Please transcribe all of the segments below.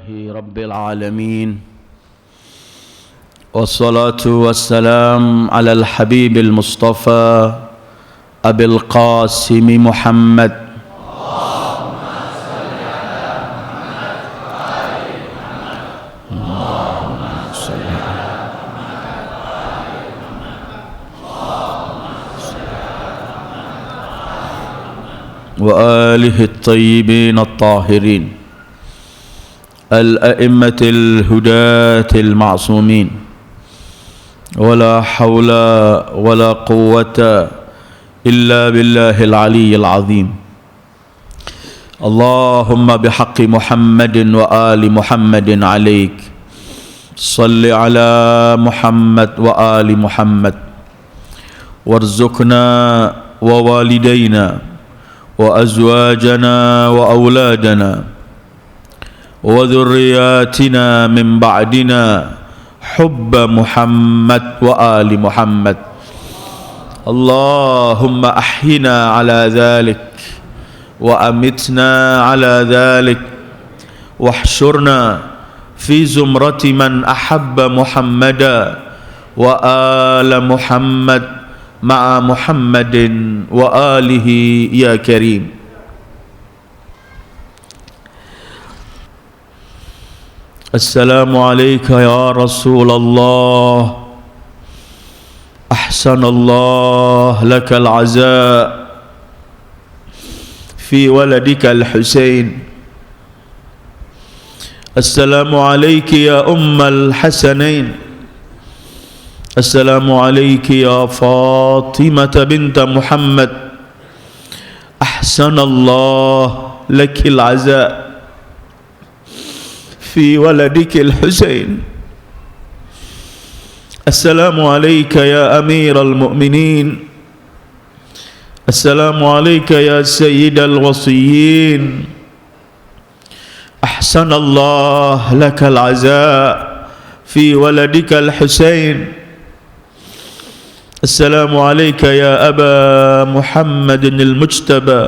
رب العالمين والصلاة والسلام على الحبيب المصطفى أبي القاسم محمد وآله الطيبين الطاهرين الأئمة الهداة المعصومين ولا حول ولا قوة إلا بالله العلي العظيم اللهم بحق محمد وآل محمد عليك صل على محمد وآل محمد وارزقنا ووالدينا وأزواجنا وأولادنا وذرياتنا من بعدنا حب محمد وآل محمد اللهم أحينا على ذلك وأمتنا على ذلك واحشرنا في زمرة من أحب محمدا وآل محمد مع محمد وآله يا كريم. السلام عليك يا رسول الله أحسن الله لك العزاء في ولدك الحسين. السلام عليك يا أم الحسنين. السلام عليك يا فاطمة بنت محمد أحسن الله لك العزاء في ولدك الحسين. السلام عليك يا أمير المؤمنين. السلام عليك يا سيد الوصيين أحسن الله لك العزاء في ولدك الحسين. السلام عليك يا أبا محمد المجتبى.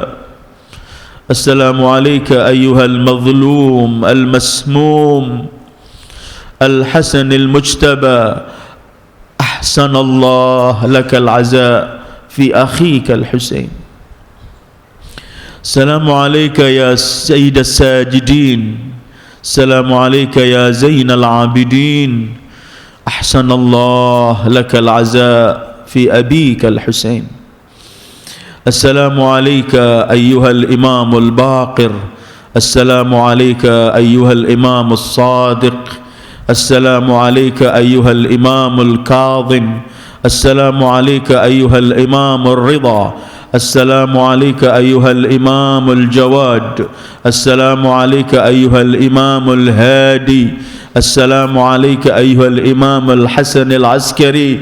السلام عليك أيها المظلوم المسموم الحسن المجتبى أحسن الله لك العزاء في أخيك الحسين. السلام عليك يا سيد الساجدين. السلام عليك يا زين العابدين أحسن الله لك العزاء في أبيك الحسين. السلام عليك أيها الإمام الباقر. السلام عليك أيها الإمام الصادق. السلام عليك أيها الإمام الكاظم. السلام عليك أيها الإمام الرضا. السلام عليك أيها الإمام الجواد. السلام عليك أيها الإمام الهادي. السلام عليك أيها الإمام الحسن العسكري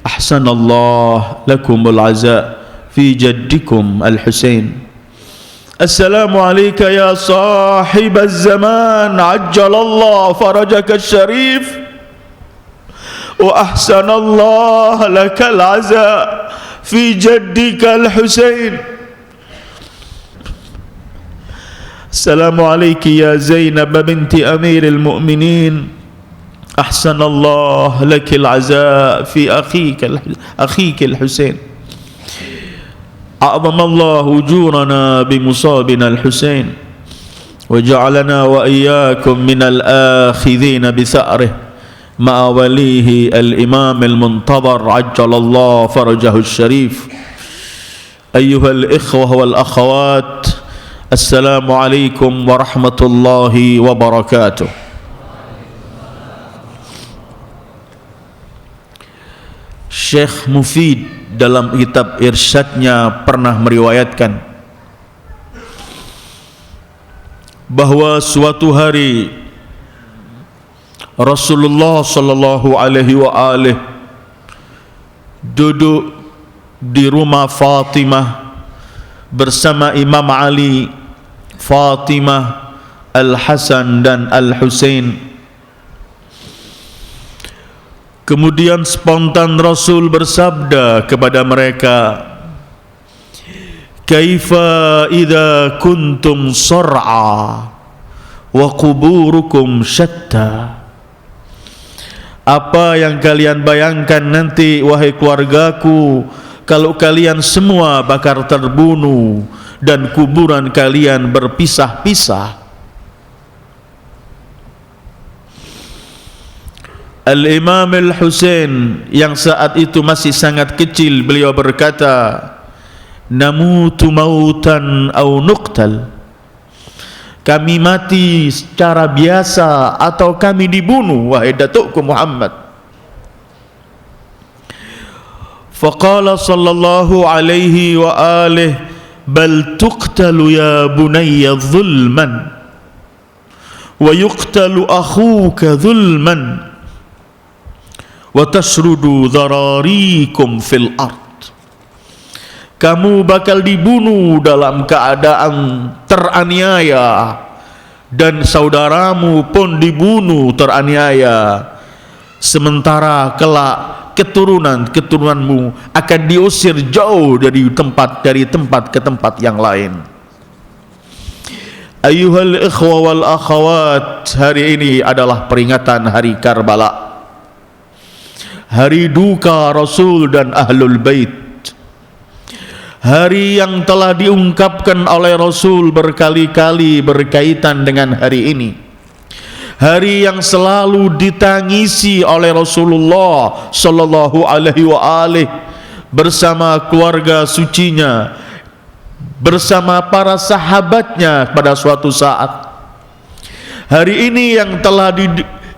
أحسن الله لكم العزاء في جدكم الحسين. السلام عليك يا صاحب الزمان عجل الله فرجك الشريف وأحسن الله لك العزاء في جدك الحسين. السلام عليك يا زينب بنت أمير المؤمنين أحسن الله لك العزاء في أخيك الحسين. أعظم الله أجورنا بمصابنا الحسين وجعلنا وإياكم من الآخذين بثأره مع وليه الإمام المنتظر عجل الله فرجه الشريف. أيها الإخوة والأخوات السلام عليكم ورحمة الله وبركاته. Syekh Mufid dalam kitab Irsyadnya pernah meriwayatkan bahwa suatu hari Rasulullah sallallahu alaihi wa alihi duduk di rumah Fatimah bersama Imam Ali, Fatimah, Al-Hasan dan Al-Husain. Kemudian spontan Rasul bersabda kepada mereka, "Kaifa idza kuntum sar'a wa quburukum syatta. Apa yang kalian bayangkan nanti wahai keluargaku, kalau kalian semua bakal terbunuh dan kuburan kalian berpisah-pisah. Al-Imam Al-Husain yang saat itu masih sangat kecil, beliau berkata, namutu mautan au nuqtal. Kami mati secara biasa atau kami dibunuh wahai datukku Muhammad. Faqala sallallahu alaihi wa alihi bal tuqtalu ya bunayya zulman wa yuqtalu akhuka zulman wa tashrudu dhararikum fil ard. Kamu bakal dibunuh dalam keadaan teraniaya dan saudaramu pun dibunuh teraniaya, sementara kelak keturunanmu akan diusir jauh dari tempat ke tempat yang lain. Ayyuhal ikhwa wal akhawat, hari ini adalah peringatan hari Karbala, hari duka Rasul dan Ahlul Bait. Hari yang telah diungkapkan oleh Rasul berkali-kali berkaitan dengan hari ini. Hari yang selalu ditangisi oleh Rasulullah sallallahu alaihi wa alihi bersama keluarga sucinya, bersama para sahabatnya pada suatu saat. Hari ini yang telah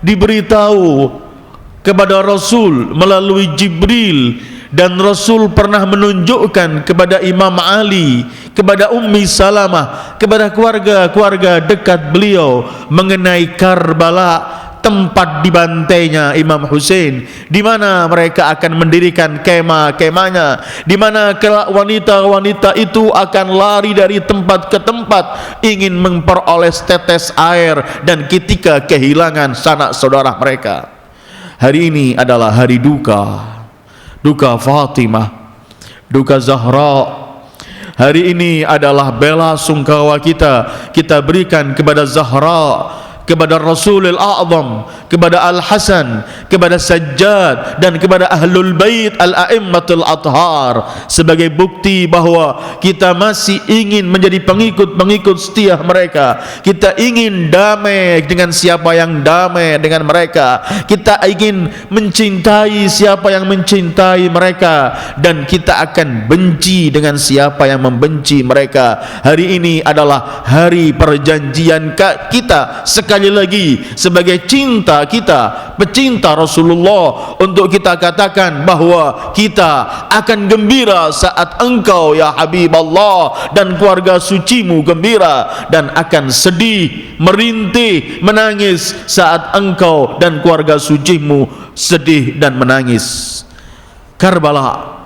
diberitahu kepada Rasul melalui Jibril, dan Rasul pernah menunjukkan kepada Imam Ali, kepada Ummi Salamah, kepada keluarga-keluarga dekat beliau mengenai Karbala, tempat dibantainya Imam Husain, di mana mereka akan mendirikan kemah-kemahnya, di mana wanita-wanita itu akan lari dari tempat ke tempat ingin memperoleh tetes air dan ketika kehilangan sanak saudara mereka. Hari ini adalah hari duka, duka Fatimah, duka Zahra. Hari ini adalah bela sungkawa kita berikan kepada Zahra, kepada Rasulul A'zam, kepada Al-Hasan, kepada Sajjad, dan kepada Ahlul Bait Al-A'immatul Athhar, sebagai bukti bahwa kita masih ingin menjadi pengikut setia mereka. Kita ingin damai dengan siapa yang damai dengan mereka. Kita ingin mencintai siapa yang mencintai mereka, dan kita akan benci dengan siapa yang membenci mereka. Hari ini adalah hari perjanjian kita sekali lagi sebagai cinta kita, pecinta Rasulullah, untuk kita katakan bahwa kita akan gembira saat engkau ya Habiballah dan keluarga sucimu gembira, dan akan sedih, merintih, menangis saat engkau dan keluarga sucimu sedih dan menangis. Karbala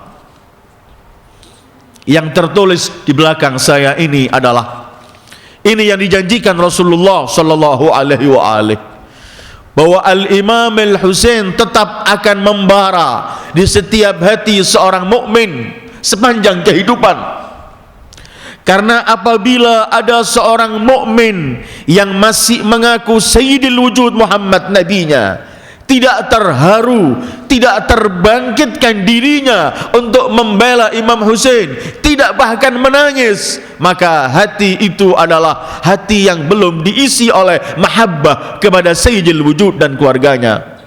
yang tertulis di belakang saya ini adalah ini yang dijanjikan Rasulullah sallallahu alaihi wa alihi, bahwa Al-Imam Al-Husain tetap akan membara di setiap hati seorang mukmin sepanjang kehidupan. Karena apabila ada seorang mukmin yang masih mengaku Sayyidil Wujud Muhammad nabinya, tidak terharu, tidak terbangkitkan dirinya untuk membela Imam Husain, tidak bahkan menangis, maka hati itu adalah hati yang belum diisi oleh mahabbah kepada Sayyidil Wujud dan keluarganya.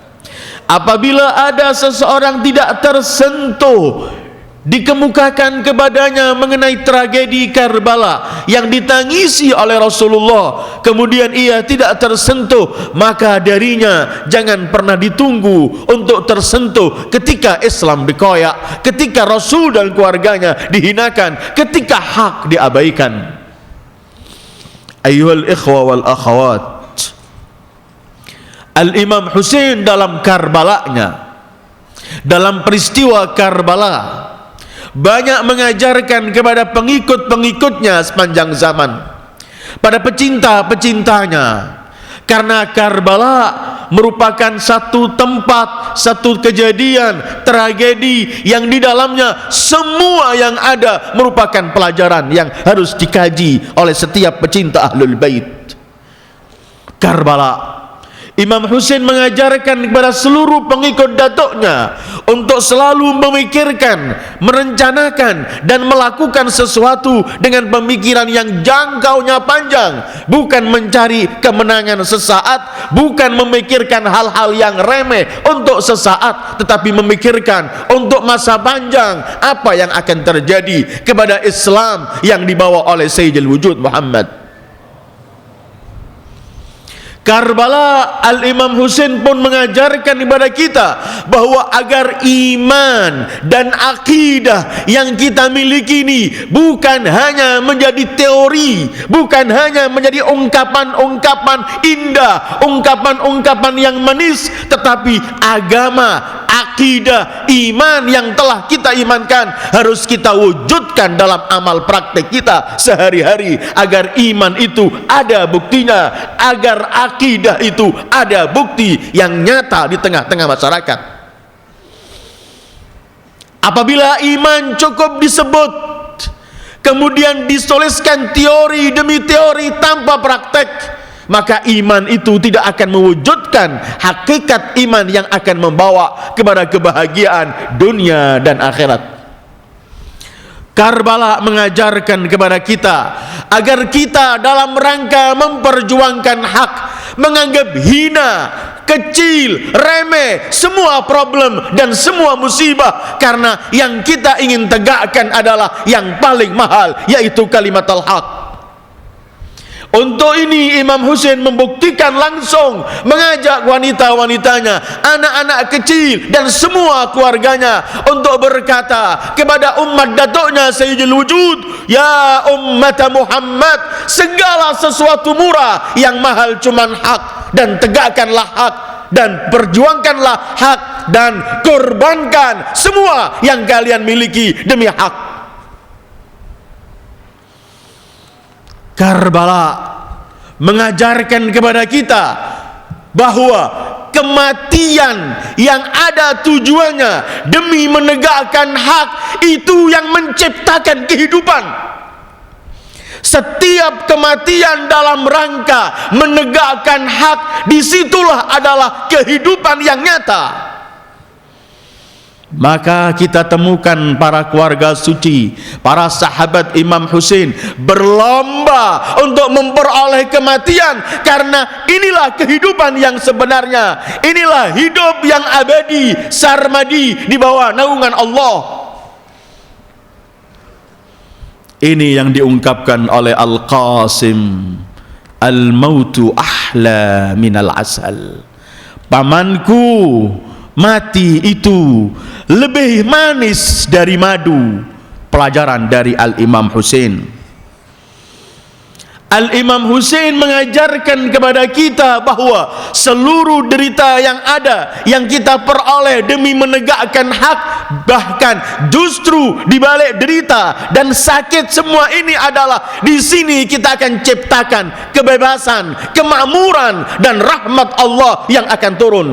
Apabila ada seseorang tidak tersentuh, dikemukakan kepadanya mengenai tragedi Karbala yang ditangisi oleh Rasulullah, kemudian ia tidak tersentuh, maka darinya jangan pernah ditunggu untuk tersentuh ketika Islam dikoyak, ketika Rasul dan keluarganya dihinakan, ketika hak diabaikan. Ayyuhal ikhwa wal akhawat, Al-Imam Husain dalam Karbalanya, dalam peristiwa Karbala, banyak mengajarkan kepada pengikut-pengikutnya sepanjang zaman, pada pecinta-pecintanya. Karena Karbala merupakan satu tempat, satu kejadian, tragedi yang di dalamnya semua yang ada merupakan pelajaran yang harus dikaji oleh setiap pecinta Ahlul Bait. Karbala. Imam Husain mengajarkan kepada seluruh pengikut datuknya untuk selalu memikirkan, merencanakan dan melakukan sesuatu dengan pemikiran yang jangkaunya panjang, bukan mencari kemenangan sesaat, bukan memikirkan hal-hal yang remeh untuk sesaat, tetapi memikirkan untuk masa panjang apa yang akan terjadi kepada Islam yang dibawa oleh Sayyidul Wujud Muhammad. Karbala, Al-Imam Husain pun mengajarkan kepada kita bahwa agar iman dan akidah yang kita miliki ini bukan hanya menjadi teori, bukan hanya menjadi ungkapan-ungkapan indah, ungkapan-ungkapan yang manis, tetapi agama, akidah, iman yang telah kita imankan harus kita wujudkan dalam amal praktek kita sehari-hari, agar iman itu ada buktinya, agar akidah itu ada bukti yang nyata di tengah-tengah masyarakat. Apabila iman cukup disebut, kemudian dituliskan teori demi teori tanpa praktek, maka iman itu tidak akan mewujudkan hakikat iman yang akan membawa kepada kebahagiaan dunia dan akhirat. Karbala mengajarkan kepada kita agar kita dalam rangka memperjuangkan hak, menganggap hina, kecil, remeh semua problem dan semua musibah, karena yang kita ingin tegakkan adalah yang paling mahal, yaitu kalimatul haq. Untuk ini Imam Husain membuktikan langsung, mengajak wanita-wanitanya, anak-anak kecil dan semua keluarganya untuk berkata kepada umat datuknya Sayyidul Wujud, ya ummat Muhammad, segala sesuatu murah, yang mahal cuman hak, dan tegakkanlah hak dan perjuangkanlah hak dan korbankan semua yang kalian miliki demi hak. Karbala mengajarkan kepada kita bahwa kematian yang ada tujuannya demi menegakkan hak itu yang menciptakan kehidupan. Setiap kematian dalam rangka menegakkan hak, disitulah adalah kehidupan yang nyata. Maka kita temukan para keluarga suci, para sahabat Imam Husain berlomba untuk memperoleh kematian, karena inilah kehidupan yang sebenarnya, inilah hidup yang abadi, sarmadi di bawah naungan Allah. Ini yang diungkapkan oleh Al-Qasim, al-mautu ahla minal asal. Pamanku, mati itu lebih manis dari madu. Pelajaran dari Al-Imam Husain. Al-Imam Husain mengajarkan kepada kita bahwa seluruh derita yang ada, yang kita peroleh demi menegakkan hak, bahkan justru di balik derita dan sakit semua ini adalah di sini kita akan ciptakan kebebasan, kemakmuran dan rahmat Allah yang akan turun.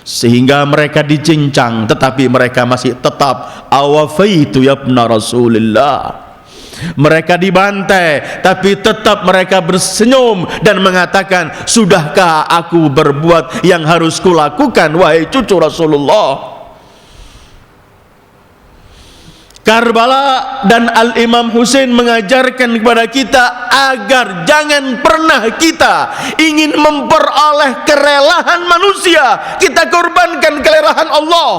Sehingga mereka dicincang, tetapi mereka masih tetap awafaitu yabna Rasulillah. Mereka dibantai, tapi tetap mereka bersenyum dan mengatakan, sudahkah aku berbuat yang harus kulakukan, wahai cucu Rasulullah. Karbala dan Al-Imam Husain mengajarkan kepada kita agar jangan pernah kita ingin memperoleh kerelahan manusia, kita korbankan kerelahan Allah.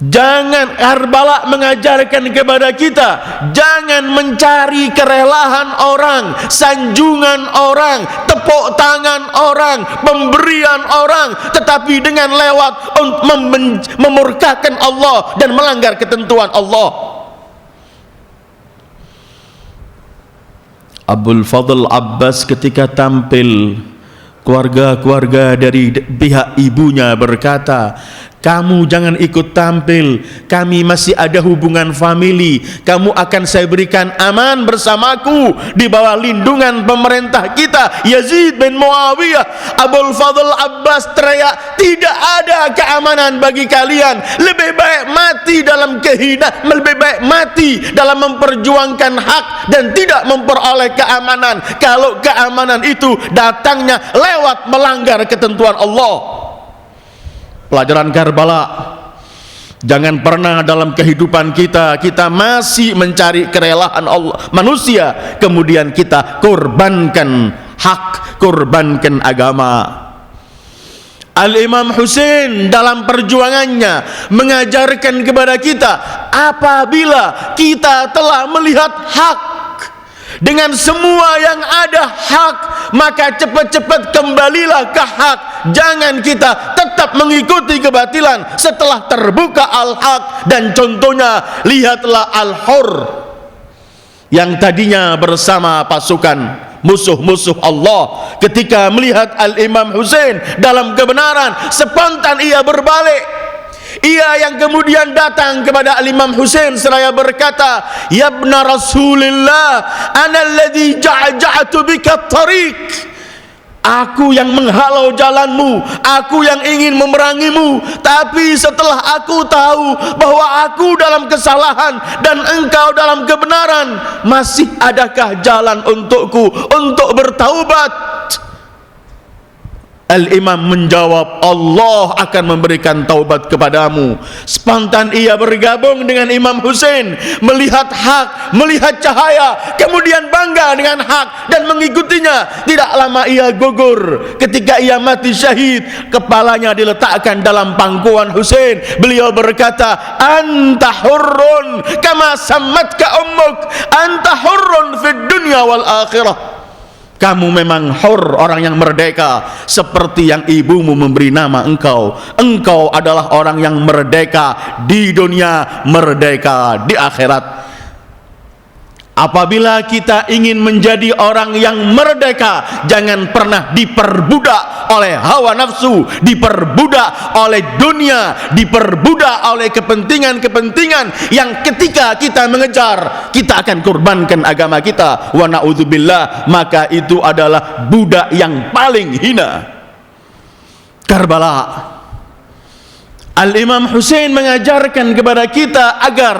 Jangan, Karbala mengajarkan kepada kita, jangan mencari kerelahan orang, sanjungan orang, tepuk tangan orang, pemberian orang, tetapi dengan lewat memurkakan Allah dan melanggar ketentuan Allah. Abul Fadl Abbas ketika tampil, keluarga-keluarga dari pihak ibunya berkata, kamu jangan ikut tampil, kami masih ada hubungan famili, kamu akan saya berikan aman bersamaku di bawah lindungan pemerintah kita. Yazid bin Muawiyah, Abul Fadl Abbas teriak, tidak ada keamanan bagi kalian, lebih baik mati dalam kehinaan, lebih baik mati dalam memperjuangkan hak dan tidak memperoleh keamanan, kalau keamanan itu datangnya lewat melanggar ketentuan Allah. Pelajaran Karbala, jangan pernah dalam kehidupan kita masih mencari kerelaan Allah manusia, kemudian kita korbankan hak, korbankan agama. Al-Imam Husain dalam perjuangannya mengajarkan kepada kita, apabila kita telah melihat hak, dengan semua yang ada hak, maka cepat-cepat kembalilah ke hak. Jangan kita tetap mengikuti kebatilan setelah terbuka al-haq. Dan contohnya, lihatlah Al-Hur yang tadinya bersama pasukan musuh-musuh Allah, ketika melihat Al-Imam Husain dalam kebenaran, spontan ia berbalik. Ia yang kemudian datang kepada Al-Imam Husain seraya berkata, ya ibna Rasulillah, ana alladhi ja'ja'tu bika tariq. Aku yang menghalau jalanmu, aku yang ingin memerangimu, tapi setelah aku tahu bahwa aku dalam kesalahan dan engkau dalam kebenaran, masih adakah jalan untukku untuk bertaubat? Al-Imam menjawab, Allah akan memberikan taubat kepadamu. Spontan ia bergabung dengan Imam Husain, melihat hak, melihat cahaya, kemudian bangga dengan hak dan mengikutinya. Tidak lama ia gugur. Ketika ia mati syahid, kepalanya diletakkan dalam pangkuan Husain. Beliau berkata, anta hurrun kama sammatka ummuk, anta hurrun fid dunya wal akhirah. Kamu memang hur, orang yang merdeka, seperti yang ibumu memberi nama engkau. Engkau adalah orang yang merdeka di dunia, merdeka di akhirat. Apabila kita ingin menjadi orang yang merdeka, jangan pernah diperbudak oleh hawa nafsu, diperbudak oleh dunia, diperbudak oleh kepentingan-kepentingan yang ketika kita mengejar, kita akan korbankan agama kita. Wa na'udzubillah, maka itu adalah budak yang paling hina. Karbala, Al-Imam Husain mengajarkan kepada kita agar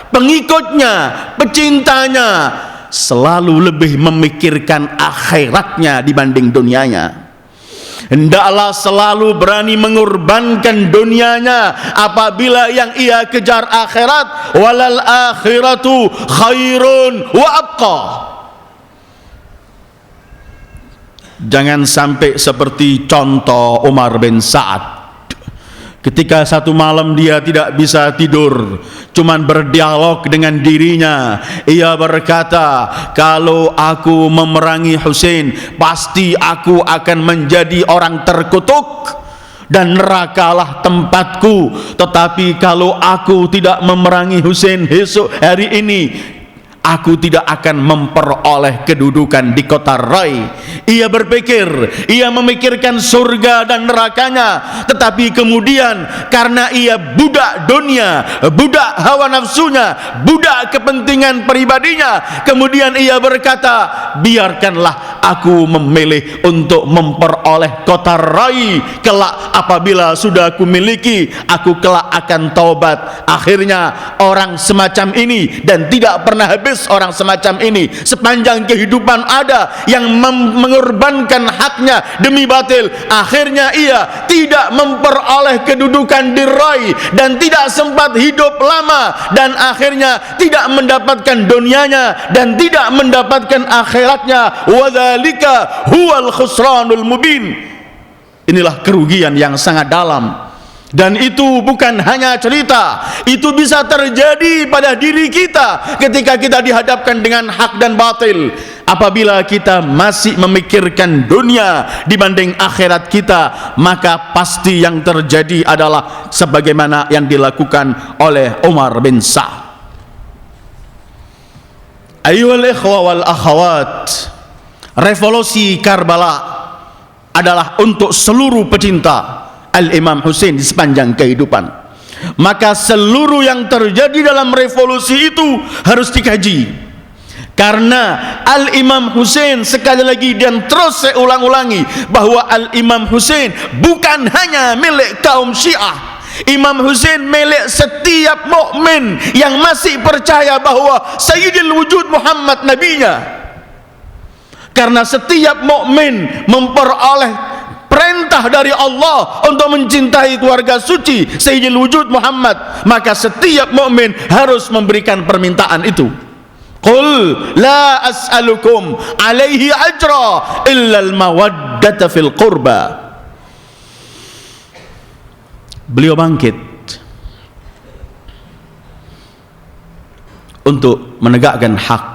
pengikutnya, pecintanya selalu lebih memikirkan akhiratnya dibanding dunianya. Hendaklah selalu berani mengorbankan dunianya apabila yang ia kejar akhirat. Walal akhiratu khairun wa abqa. Jangan sampai seperti contoh Umar bin Sa'ad. Ketika satu malam dia tidak bisa tidur, cuman berdialog dengan dirinya. Ia berkata, kalau aku memerangi Husain, pasti aku akan menjadi orang terkutuk dan nerakalah tempatku. Tetapi kalau aku tidak memerangi Husain hari ini, aku tidak akan memperoleh kedudukan di kota Rai. Ia berpikir, ia memikirkan surga dan nerakanya, tetapi kemudian karena ia budak dunia, budak hawa nafsunya, budak kepentingan pribadinya, kemudian ia berkata, biarkanlah aku memilih untuk memperoleh kota Rai. Kelak apabila sudah aku miliki, aku kelak akan taubat. Akhirnya orang semacam ini, dan tidak pernah habis orang semacam ini, sepanjang kehidupan ada yang mengorbankan haknya demi batil. Akhirnya ia tidak memperoleh kedudukan di Rai dan tidak sempat hidup lama, dan akhirnya tidak mendapatkan dunianya dan tidak mendapatkan akhiratnya. Wadzalika huwal khusranul mubin. Inilah kerugian yang sangat dalam. Dan itu bukan hanya cerita, itu bisa terjadi pada diri kita ketika kita dihadapkan dengan hak dan batil. Apabila kita masih memikirkan dunia dibanding akhirat kita, maka pasti yang terjadi adalah sebagaimana yang dilakukan oleh Umar bin Sa'ad. Ayyuhal ikhwa wal akhawat, revolusi Karbala adalah untuk seluruh pecinta Al-Imam Husain di sepanjang kehidupan. Maka seluruh yang terjadi dalam revolusi itu harus dikaji. Karena Al-Imam Husain, sekali lagi dan terus saya ulang-ulangi, bahwa Al-Imam Husain bukan hanya milik kaum Syiah. Imam Husain milik setiap mukmin yang masih percaya bahwa Sayyidul Wujud Muhammad nabinya. Karena setiap mukmin memperoleh perintah dari Allah untuk mencintai keluarga suci Sayyidul Wujud Muhammad, maka setiap mukmin harus memberikan permintaan itu. Qul la as'alukum alaihi ajra illa al-mawaddata fil qurba. Beliau bangkit untuk menegakkan hak.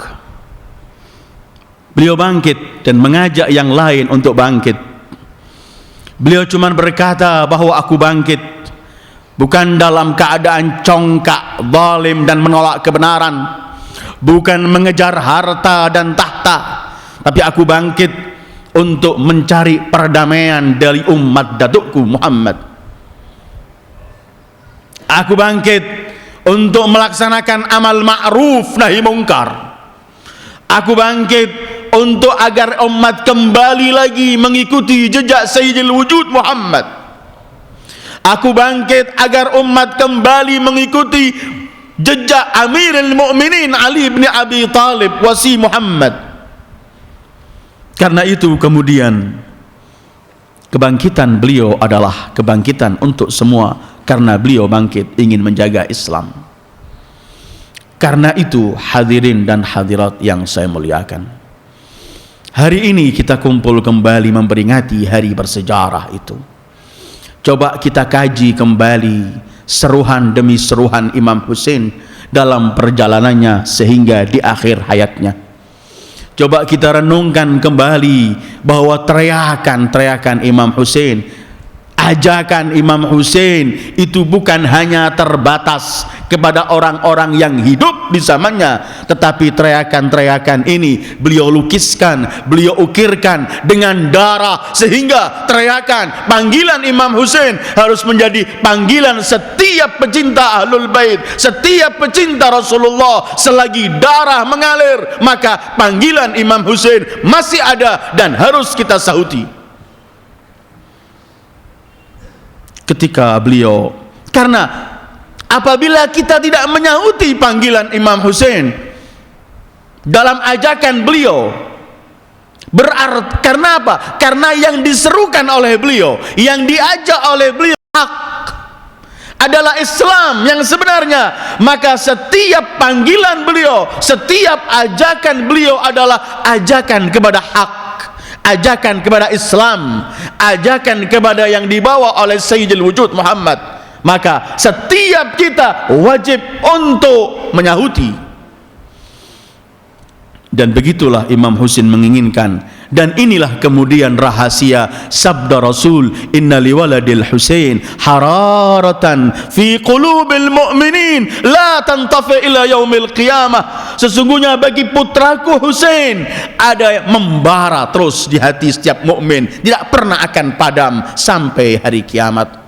Beliau bangkit dan mengajak yang lain untuk bangkit. Beliau cuma berkata bahwa aku bangkit bukan dalam keadaan congkak, zalim dan menolak kebenaran, bukan mengejar harta dan tahta, tapi aku bangkit untuk mencari perdamaian dari umat datukku Muhammad. Aku bangkit untuk melaksanakan amal ma'ruf nahi mungkar. Aku bangkit untuk agar umat kembali lagi mengikuti jejak Sayyidil Wujud Muhammad. Aku bangkit agar umat kembali mengikuti jejak Amirul Mukminin Ali bin Abi Thalib wasi Muhammad. Karena itu kemudian kebangkitan beliau adalah kebangkitan untuk semua, karena beliau bangkit ingin menjaga Islam. Karena itu hadirin dan hadirat yang saya muliakan, hari ini kita kumpul kembali memperingati hari bersejarah itu. Coba kita kaji kembali seruhan demi seruhan Imam Husain dalam perjalanannya sehingga di akhir hayatnya. Coba kita renungkan kembali bahwa teriakan-teriakan Imam Husain, ajakan Imam Husain itu bukan hanya terbatas kepada orang-orang yang hidup di zamannya, tetapi teriakan-teriakan ini beliau lukiskan, beliau ukirkan dengan darah, sehingga teriakan panggilan Imam Husain harus menjadi panggilan setiap pecinta Ahlul Bait, setiap pecinta Rasulullah. Selagi darah mengalir, maka panggilan Imam Husain masih ada dan harus kita sahuti. Ketika beliau, karena apabila kita tidak menyahuti panggilan Imam Husain dalam ajakan beliau, berarti karena apa? Karena yang diserukan oleh beliau, yang diajak oleh beliau hak adalah Islam yang sebenarnya, maka setiap panggilan beliau, setiap ajakan beliau adalah ajakan kepada hak, ajakan kepada Islam, ajakan kepada yang dibawa oleh Sayyidul Wujud Muhammad. Maka setiap kita wajib untuk menyahuti. Dan begitulah Imam Husain menginginkan. Dan inilah kemudian rahasia sabda Rasul, inna liwaladil Husain hararatan fi qulubil mu'minin la tantafi ila yaumil qiyamah. Sesungguhnya bagi putraku Husain ada membara terus di hati setiap mukmin, tidak pernah akan padam sampai hari kiamat.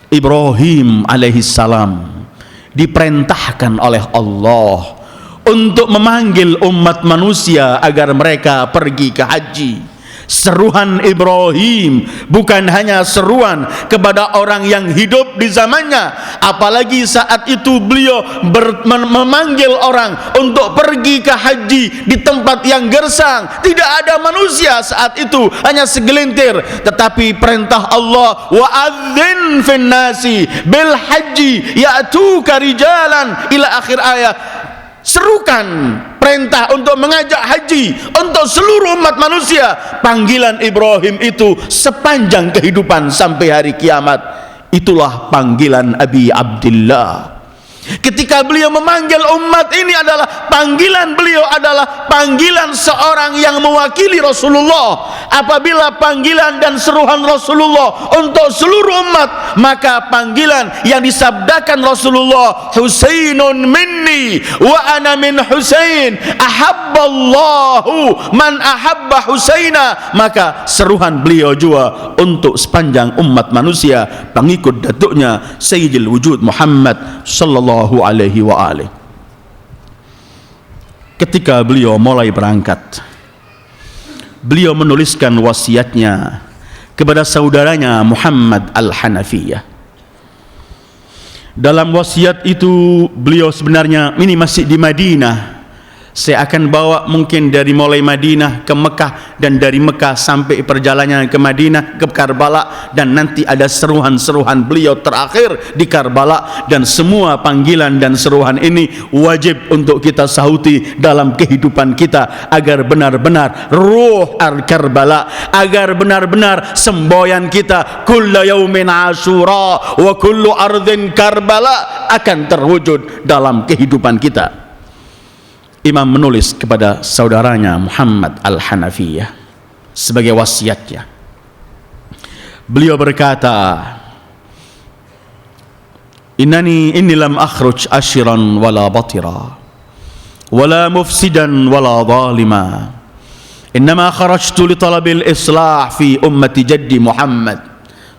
Ibrahim alaihissalam diperintahkan oleh Allah untuk memanggil umat manusia agar mereka pergi ke haji. Seruan Ibrahim bukan hanya seruan kepada orang yang hidup di zamannya, apalagi saat itu beliau memanggil orang untuk pergi ke haji di tempat yang gersang, tidak ada manusia saat itu, hanya segelintir. Tetapi perintah Allah, wa adzin fin nasi bil haji ya'tuka rijalan, ila akhir ayat. Serukan perintah untuk mengajak haji untuk seluruh umat manusia. Panggilan Ibrahim itu sepanjang kehidupan sampai hari kiamat. Itulah panggilan Abi Abdillah, Ketika beliau memanggil umat ini adalah panggilan beliau adalah panggilan seorang yang mewakili Rasulullah. Apabila panggilan dan seruhan Rasulullah untuk seluruh umat, maka panggilan yang disabdakan Rasulullah, Husainun minni wa ana min Husain, ahabballahu man ahabba Husaina, maka seruhan beliau juga untuk sepanjang umat manusia pengikut datuknya Sayyidil Wujud Muhammad sallallahu alaihi wa alihi. Ketika beliau mulai berangkat, beliau menuliskan wasiatnya kepada saudaranya Muhammad Al-Hanafiyah. Dalam wasiat itu beliau sebenarnya ini masih di Madinah. Saya akan bawa mungkin dari mulai Madinah ke Mekah, dan dari Mekah sampai perjalanan ke Madinah, ke Karbala, dan nanti ada seruhan-seruhan beliau terakhir di Karbala. Dan semua panggilan dan seruhan ini wajib untuk kita sahuti dalam kehidupan kita, agar benar-benar ruh Karbala, agar benar-benar semboyan kita kulla yaumin Asyura wa kullu ardhin Karbala akan terwujud dalam kehidupan kita. Imam menulis kepada saudaranya Muhammad Al-Hanafiyah sebagai wasiatnya. Beliau berkata, inni lam akhruj ashiran wala batira wala mufsidan wala zalima, innama kharajtu li talabil islah fi ummati jaddi Muhammad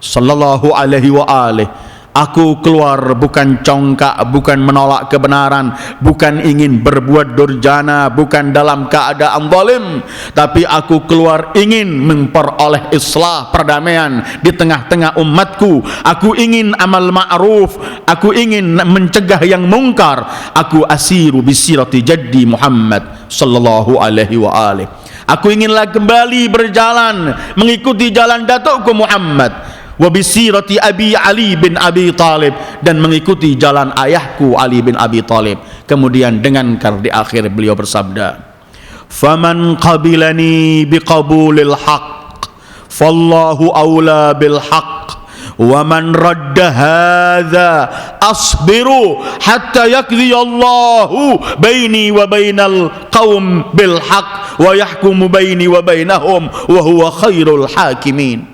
sallallahu alaihi wa alihi. Aku keluar bukan congkak, bukan menolak kebenaran, bukan ingin berbuat durjana, bukan dalam keadaan zalim, tapi aku keluar ingin memperoleh islah, perdamaian di tengah-tengah umatku. Aku ingin amal ma'ruf, aku ingin mencegah yang mungkar. Aku asiru bisirati jaddi Muhammad sallallahu alaihi wa alihi. Aku inginlah kembali berjalan mengikuti jalan datukku Muhammad, wa bisirati Abi Ali bin Abi Talib, dan mengikuti jalan ayahku Ali bin Abi Talib. Kemudian dengan di akhir beliau bersabda, faman qabilani biqabulil haqq fallahu awla bil haqq wa man radda hadza asbiru hatta yakdi Allahu baini wa bainal qaum bil haqq wa yahkumu baini wa bainahum wa huwa khairul hakimin.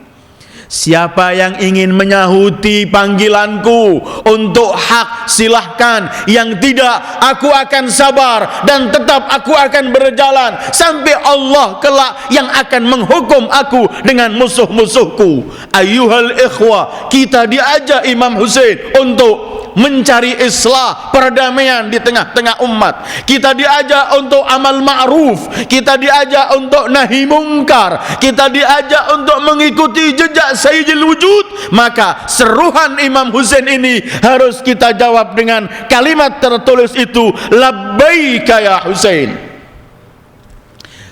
Siapa yang ingin menyahuti panggilanku untuk hak, silahkan. Yang tidak, aku akan sabar dan tetap aku akan berjalan sampai Allah kelak yang akan menghukum aku dengan musuh-musuhku. Ayyuhal ikhwah, kita diajak Imam Husain untuk mencari islah, perdamaian di tengah-tengah umat. Kita diajak untuk amal ma'ruf, kita diajak untuk nahi mungkar, kita diajak untuk mengikuti jejak Sayyidil Wujud. Maka seruhan Imam Husain ini harus kita jawab dengan kalimat tertulis itu, labbaika ya Husain,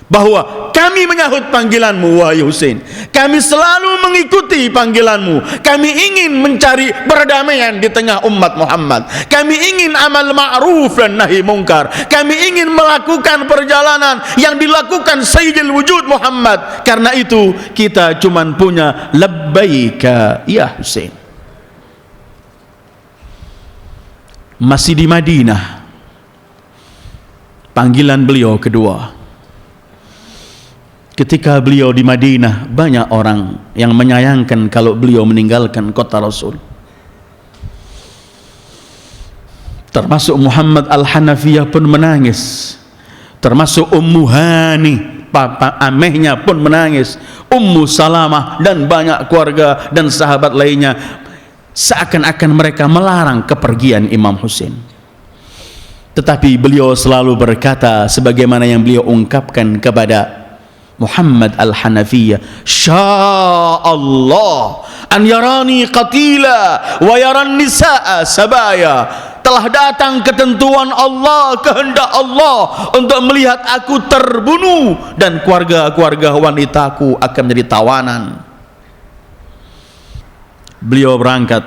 bahwa kami menyahut panggilanmu wahai Husain, kami selalu mengikuti panggilanmu, kami ingin mencari perdamaian di tengah umat Muhammad, kami ingin amal ma'ruf dan nahi mungkar, kami ingin melakukan perjalanan yang dilakukan Sayyidil Wujud Muhammad. Karena itu kita cuma punya labbaika ya Husain. Masih di Madinah, panggilan beliau kedua. Ketika beliau di Madinah, banyak orang yang menyayangkan kalau beliau meninggalkan kota Rasul. Termasuk Muhammad Al-Hanafiyah pun menangis. Termasuk Ummu Hani, papa amehnya pun menangis. Ummu Salamah dan banyak keluarga dan sahabat lainnya. Seakan-akan mereka melarang kepergian Imam Husain. Tetapi beliau selalu berkata sebagaimana yang beliau ungkapkan kepada Muhammad Al-Hanafiyah, sya'allah an yarani qatila wa yaran nisa'a sabaya. Telah datang ketentuan Allah, kehendak Allah untuk melihat aku terbunuh dan keluarga-keluarga wanitaku akan menjadi tawanan. Beliau berangkat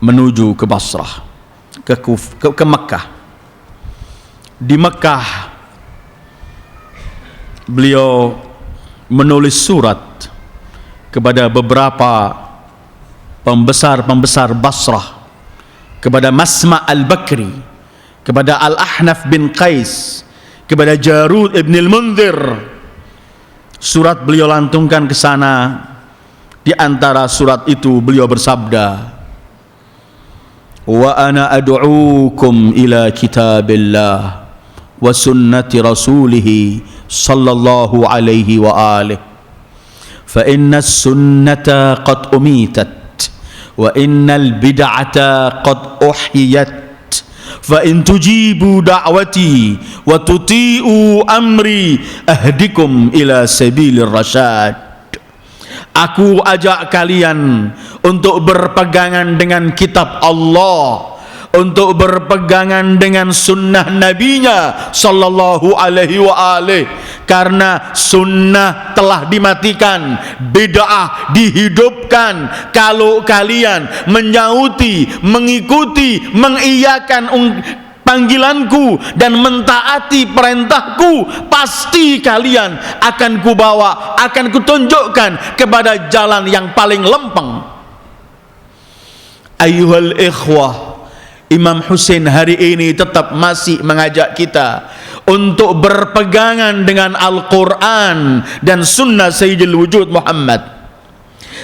menuju ke Basrah, ke Mekah. Di Mekah beliau menulis surat kepada beberapa pembesar-pembesar Basrah kepada Masma' al-Bakri, kepada Al-Ahnaf bin Qais, kepada Jarud ibn al-Mundhir. Surat beliau lantungkan ke sana. Di antara surat itu beliau bersabda, wa ana ad'uukum ila kitabillah wa sunnati rasulih sallallahu alaihi wa alihi fa inna sunnata qad umitat wa innal bid'ata qad uhyiyat fa in tujibu da'wati wa tuti'u amri ahdikum ila sabilir rasyad. Aku ajak kalian untuk berpegangan dengan kitab Allah, untuk berpegangan dengan sunnah nabinya sallallahu alaihi wa alihi, karena sunnah telah dimatikan, bid'ah dihidupkan. Kalau kalian menyauti, mengikuti, mengiyakan panggilanku dan mentaati perintahku, pasti kalian akan kubawa, akan kutunjukkan kepada jalan yang paling lempeng. Ayyuhal ikhwah, Imam Husain hari ini tetap masih mengajak kita untuk berpegangan dengan Al-Quran dan sunnah Sayyidil Wujud Muhammad.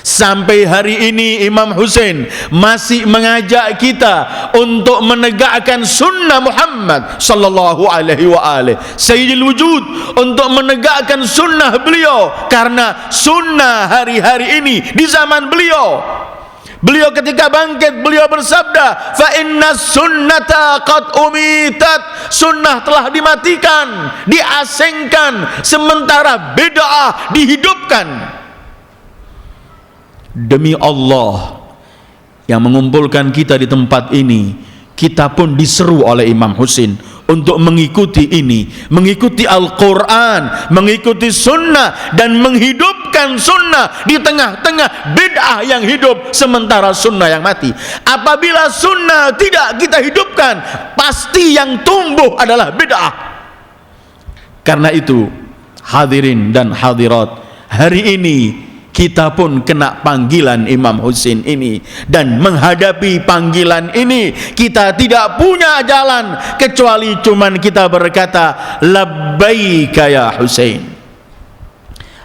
Sampai hari ini Imam Husain masih mengajak kita untuk menegakkan sunnah Muhammad sallallahu alaihi wa alihi, Sayyidil Wujud, untuk menegakkan sunnah beliau, karena sunnah hari-hari ini di zaman beliau. Beliau ketika bangkit beliau bersabda, fa inna sunnata qad umitat, sunnah telah dimatikan, diasingkan, sementara bid'ah dihidupkan. Demi Allah yang mengumpulkan kita di tempat ini, kita pun diseru oleh Imam Husain untuk mengikuti ini, mengikuti Al-Quran, mengikuti sunnah, dan menghidupkan sunnah di tengah-tengah bid'ah yang hidup sementara sunnah yang mati. Apabila sunnah tidak kita hidupkan, pasti yang tumbuh adalah bid'ah. Karena itu hadirin dan hadirat, hari ini kita pun kena panggilan Imam Husain ini, dan menghadapi panggilan ini kita tidak punya jalan kecuali cuman kita berkata labbaika ya Husain.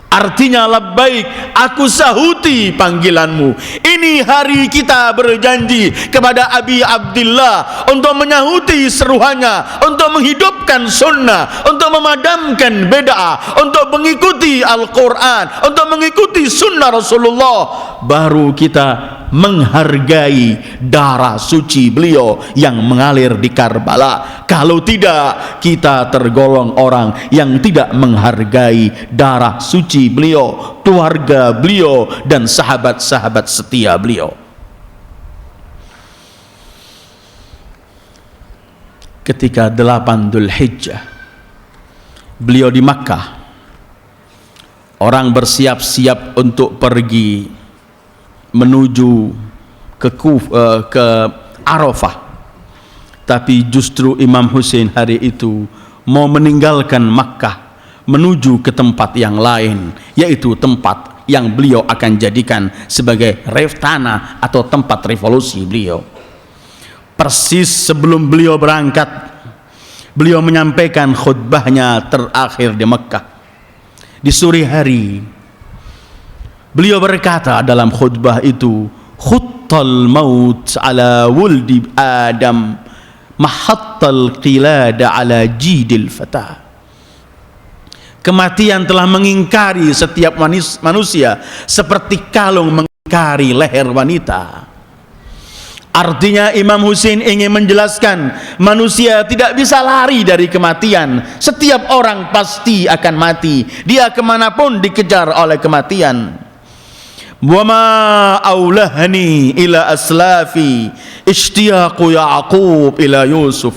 Artinya labbaik, aku sahuti panggilanmu. Ini hari kita berjanji kepada Abi Abdillah untuk menyahuti seruannya, untuk menghidupkan sunnah, untuk memadamkan bid'ah, untuk mengikuti Al-Quran, untuk mengikuti sunnah Rasulullah. Baru kita menghargai darah suci beliau yang mengalir di Karbala. Kalau tidak, kita tergolong orang yang tidak menghargai darah suci beliau, keluarga beliau, dan sahabat-sahabat setia beliau. Ketika 8 Dzulhijjah beliau di Makkah, orang bersiap-siap untuk pergi menuju ke Arafah, tapi justru Imam Husain hari itu mau meninggalkan Makkah menuju ke tempat yang lain, yaitu tempat yang beliau akan jadikan sebagai tanah atau tempat revolusi beliau. Persis sebelum beliau berangkat, beliau menyampaikan khutbahnya terakhir di Makkah. Di sore hari beliau berkata dalam khutbah itu, khuttal maut ala wuldi Adam mahattal qilada ala jidil fatah. Kematian telah mengingkari setiap manusia seperti kalung mengingkari leher wanita. Artinya Imam Husain ingin menjelaskan manusia tidak bisa lari dari kematian. Setiap orang pasti akan mati, dia kemanapun dikejar oleh kematian. Wa ma aulahani ila aslafi ishtiyaqu Yaqub ila Yusuf.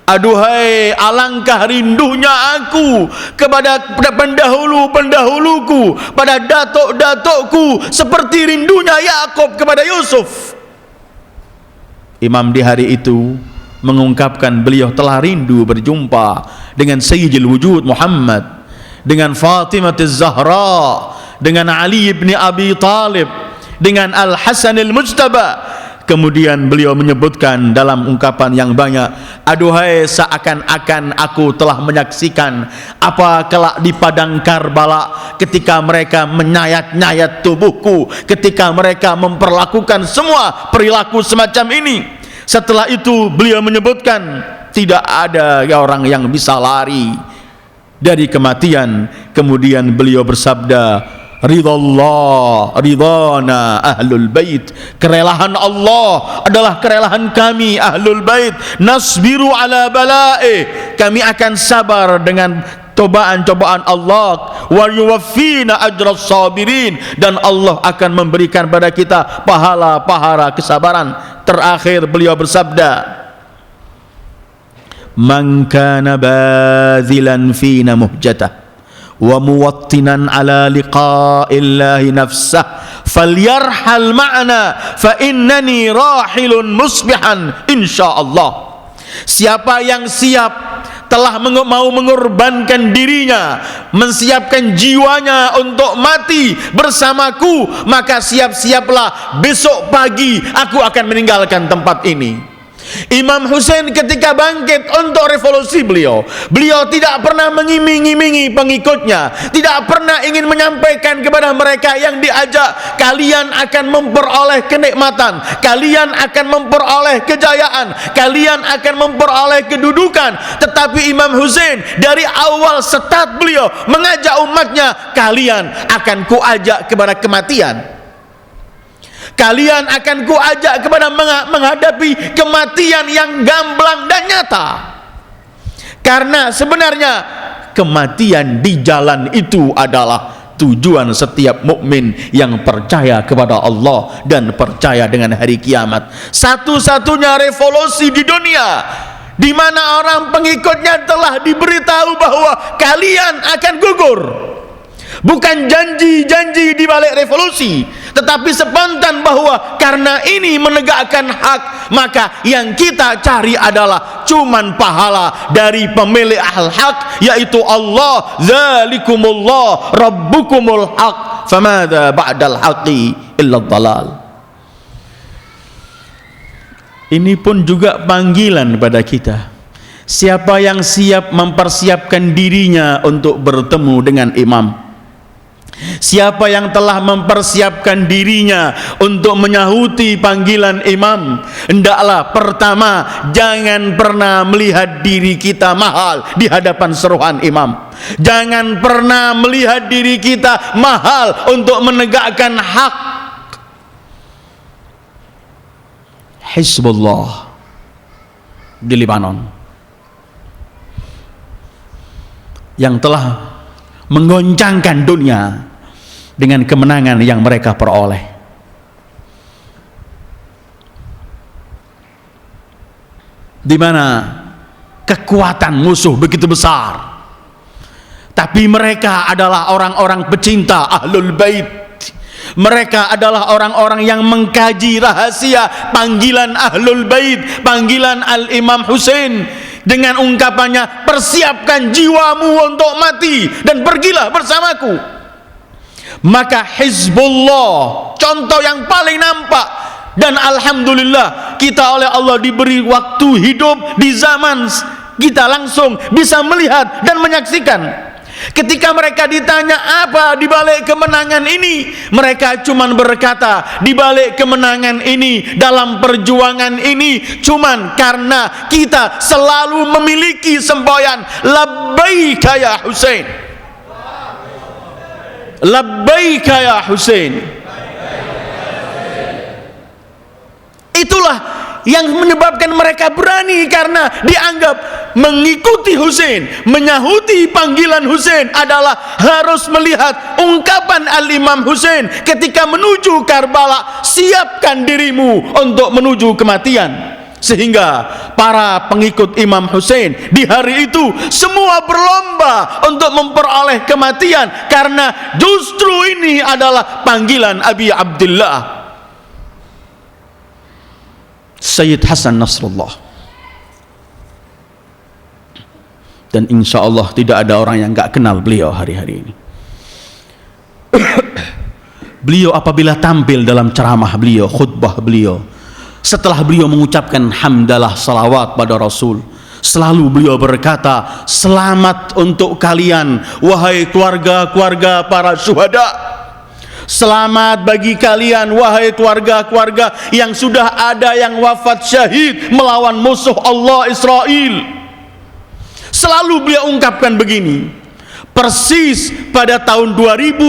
Aduhai, alangkah rindunya aku kepada pendahulu-pendahuluku, pada datuk-datukku, seperti rindunya Yakub kepada Yusuf. Imam di hari itu mengungkapkan beliau telah rindu berjumpa dengan Sayyidil Wujud Muhammad, dengan Fatimah Az-Zahra, dengan Ali bin Abi Talib, dengan Al-Hasan Al-Mujtaba. Kemudian beliau menyebutkan dalam ungkapan yang banyak, aduhai seakan-akan aku telah menyaksikan apa kelak di padang Karbala ketika mereka menyayat-nyayat tubuhku, ketika mereka memperlakukan semua perilaku semacam ini. Setelah itu beliau menyebutkan tidak ada orang yang bisa lari dari kematian. Kemudian beliau bersabda, ridallah ridana ahlul bait, kerelaan Allah adalah kerelaan kami ahlul bait. Nasbiru ala bala'i, kami akan sabar dengan cobaan-cobaan Allah. Wa yuwaffina ajras sabirin, dan Allah akan memberikan pada kita pahala-pahala kesabaran. Terakhir beliau bersabda, man kana bazilan fina muhjatah wa muwattinan ala liqa'illahi nafsah falyarhal ma'na fa innani rahilun musbihan insyaallah. Siapa yang siap telah mau mengorbankan dirinya, mensiapkan jiwanya untuk mati bersamaku, maka siap-siaplah besok pagi aku akan meninggalkan tempat ini. Imam Husain ketika bangkit untuk revolusi beliau tidak pernah mengiming-imingi pengikutnya, tidak pernah ingin menyampaikan kepada mereka yang diajak, kalian akan memperoleh kenikmatan, kalian akan memperoleh kejayaan, kalian akan memperoleh kedudukan. Tetapi Imam Husain dari awal start beliau mengajak umatnya, kalian akan kuajak kepada kematian, kalian akan kuajak kepada menghadapi kematian yang gamblang dan nyata. Karena sebenarnya kematian di jalan itu adalah tujuan setiap mukmin yang percaya kepada Allah dan percaya dengan hari kiamat. Satu-satunya revolusi di dunia di mana orang pengikutnya telah diberitahu bahwa kalian akan gugur. Bukan janji-janji di balik revolusi, tetapi spontan bahwa karena ini menegakkan hak, maka yang kita cari adalah cuman pahala dari pemilik al-haq, yaitu Allah. Zalikumullah rabbukumul haq, famadha ba'dal haqi illa dhalal. Ini pun juga panggilan pada kita. Siapa yang siap mempersiapkan dirinya untuk bertemu dengan imam, siapa yang telah mempersiapkan dirinya untuk menyahuti panggilan imam, hendaklah pertama jangan pernah melihat diri kita mahal di hadapan seruan imam. Jangan pernah melihat diri kita mahal untuk menegakkan hak. Hizbullah di Lebanon yang telah menggoncangkan dunia dengan kemenangan yang mereka peroleh. Di mana kekuatan musuh begitu besar, tapi mereka adalah orang-orang pecinta ahlul bait. Mereka adalah orang-orang yang mengkaji rahasia panggilan ahlul bait, panggilan al-Imam Husain, dengan ungkapannya, persiapkan jiwamu untuk mati dan pergilah bersamaku. Maka Hizbullah, contoh yang paling nampak, dan alhamdulillah kita oleh Allah diberi waktu hidup di zaman kita langsung bisa melihat dan menyaksikan. Ketika mereka ditanya apa di balik kemenangan ini, mereka cuman berkata, di balik kemenangan ini, dalam perjuangan ini, cuman karena kita selalu memiliki semboyan labbaika ya Husain, labbaika ya Husain. Itulah yang menyebabkan mereka berani, karena dianggap mengikuti Husain, menyahuti panggilan Husain adalah harus melihat ungkapan al-Imam Husain ketika menuju Karbala, siapkan dirimu untuk menuju kematian. Sehingga para pengikut Imam Husain di hari itu semua berlomba untuk memperoleh kematian, karena justru ini adalah panggilan Abi Abdullah Sayyid Hasan Nasrullah. Dan insya Allah tidak ada orang yang gak kenal beliau hari-hari ini. Beliau apabila tampil dalam ceramah beliau, khutbah beliau, Setelah beliau mengucapkan hamdalah salawat pada Rasul, selalu beliau berkata, selamat untuk kalian wahai keluarga-keluarga para syuhada. Selamat bagi kalian wahai keluarga-keluarga yang sudah ada yang wafat syahid melawan musuh Allah Israel. Selalu beliau ungkapkan begini. Persis pada tahun 2001,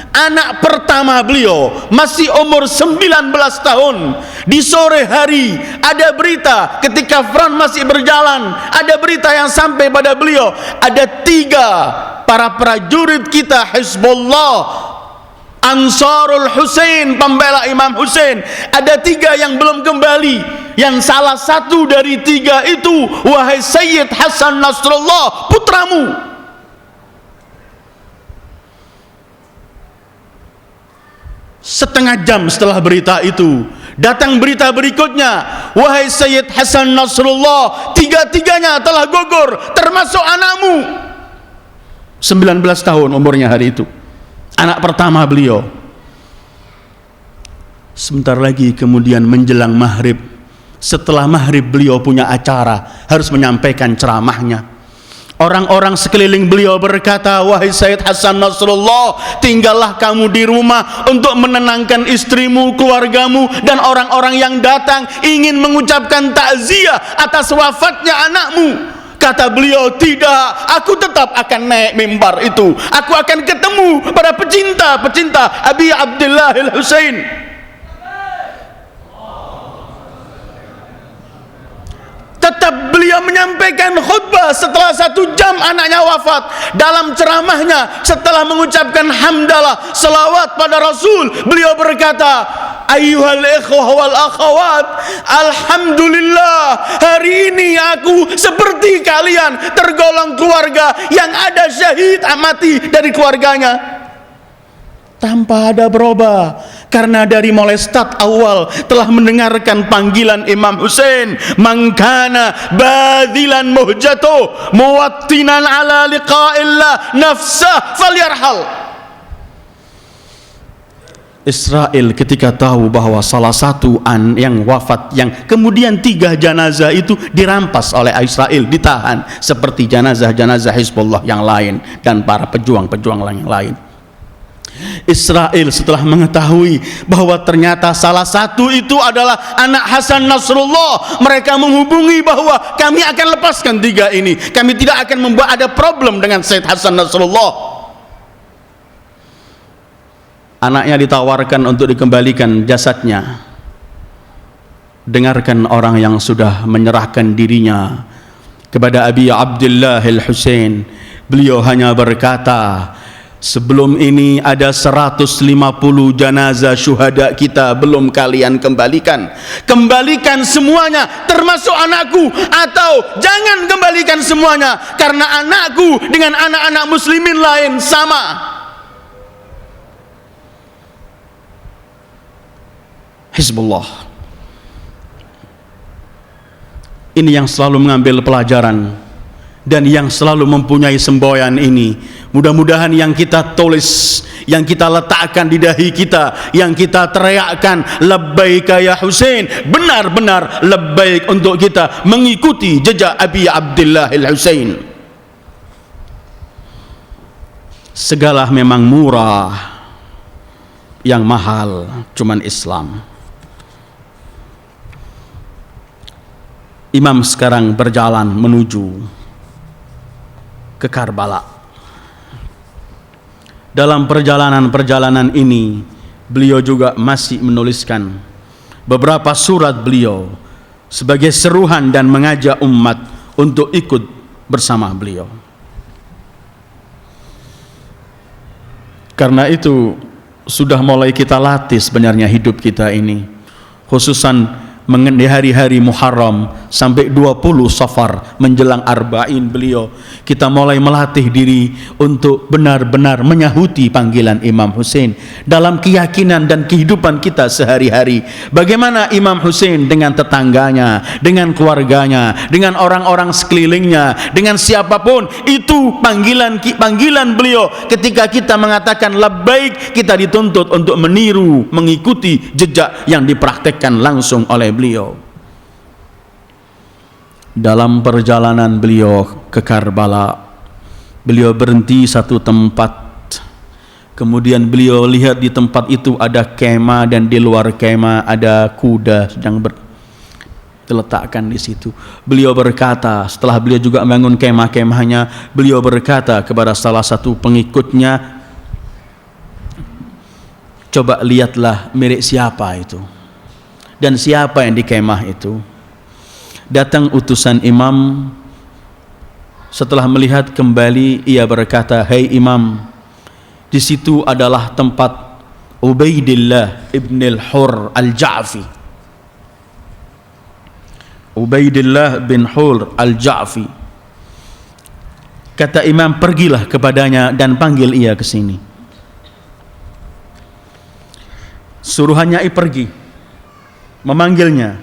anak pertama beliau masih umur 19 tahun. Di sore hari ada berita ketika front masih berjalan, ada berita yang sampai pada beliau, ada 3 para prajurit kita Hizbullah, Ansarul Husain, pembela Imam Husain, ada 3 yang belum kembali. Yang salah satu dari 3 itu, wahai Sayyid Hasan Nasrullah, putramu. Setengah jam setelah berita itu, datang berita berikutnya, wahai Sayyid Hasan Nasrullah, 3-3-nya telah gugur, termasuk anakmu. 19 tahun umurnya hari itu, anak pertama beliau. Sebentar lagi kemudian menjelang maghrib, setelah maghrib beliau punya acara, harus menyampaikan ceramahnya. Orang-orang sekeliling beliau berkata, wahai Sayyid Hasan Nasrullah, tinggallah kamu di rumah untuk menenangkan istrimu, keluargamu, dan orang-orang yang datang ingin mengucapkan takziah atas wafatnya anakmu. Kata beliau, tidak, aku tetap akan naik mimbar itu. Aku akan ketemu pada pecinta-pecinta Abi Abdullah al-Husain. Tetap beliau menyampaikan khutbah setelah 1 jam anaknya wafat. Dalam ceramahnya setelah mengucapkan hamdalah salawat pada Rasul, beliau berkata, ayyuhal ikhwah wal akhawat, alhamdulillah, hari ini aku seperti kalian, tergolong keluarga yang ada syahid mati dari keluarganya. Tanpa ada berubah, karena dari mulai start awal telah mendengarkan panggilan Imam Husain, man kana badhilan muhjatuh muwattinan ala liqa'illah nafsah falyarhal. Israel ketika tahu bahwa salah satu yang wafat, yang kemudian 3 jenazah itu dirampas oleh Israel, ditahan seperti jenazah-jenazah Hizbullah yang lain dan para pejuang-pejuang yang lain. Israel setelah mengetahui bahwa ternyata salah satu itu adalah anak Hasan Nasrullah, mereka menghubungi bahwa kami akan lepaskan 3 ini, kami tidak akan membuat ada problem dengan Sayyid Hasan Nasrullah. Anaknya ditawarkan untuk dikembalikan jasadnya. Dengarkan orang yang sudah menyerahkan dirinya kepada Abi Abdullah al-Husain. Beliau hanya berkata, sebelum ini ada 150 jenazah syuhada kita belum kalian kembalikan. Kembalikan semuanya termasuk anakku, atau jangan kembalikan semuanya, karena anakku dengan anak-anak muslimin lain sama. Hizbullah ini yang selalu mengambil pelajaran dan yang selalu mempunyai semboyan ini. Mudah-mudahan yang kita tulis, yang kita letakkan di dahi kita, yang kita teriakkan labbaika ya Husain, benar-benar labbaik untuk kita mengikuti jejak Abi Abdullah al-Husain. Segala memang murah, yang mahal cuman Islam. Imam sekarang berjalan menuju ke Karbala. Dalam perjalanan-perjalanan ini, beliau juga masih menuliskan beberapa surat beliau sebagai seruhan dan mengajak umat untuk ikut bersama beliau. Karena itu sudah mulai kita latih sebenarnya hidup kita ini, khususan di hari-hari Muharram, sampai 20 Safar menjelang Arba'in beliau, kita mulai melatih diri untuk benar-benar menyahuti panggilan Imam Husain dalam keyakinan dan kehidupan kita sehari-hari. Bagaimana Imam Husain dengan tetangganya, dengan keluarganya, dengan orang-orang sekelilingnya, dengan siapapun, itu panggilan beliau. Ketika kita mengatakan labbaik, kita dituntut untuk meniru, mengikuti jejak yang dipraktekkan langsung oleh beliau. Dalam perjalanan beliau ke Karbala, beliau berhenti satu tempat. Kemudian beliau lihat di tempat itu ada kemah, dan di luar kemah ada kuda sedang diletakkan di situ. Beliau berkata, setelah beliau juga membangun kemah-kemahnya, beliau berkata kepada salah satu pengikutnya, coba lihatlah milik siapa itu dan siapa yang di kemah itu. Datang utusan imam, setelah melihat kembali ia berkata, "Hai Imam, di situ adalah tempat Ubaidillah ibn al-Hur al-Ja'fi." Ubaidillah bin Hur al-Ja'fi. Kata imam, pergilah kepadanya dan panggil ia ke sini. Suruhannya pergi, memanggilnya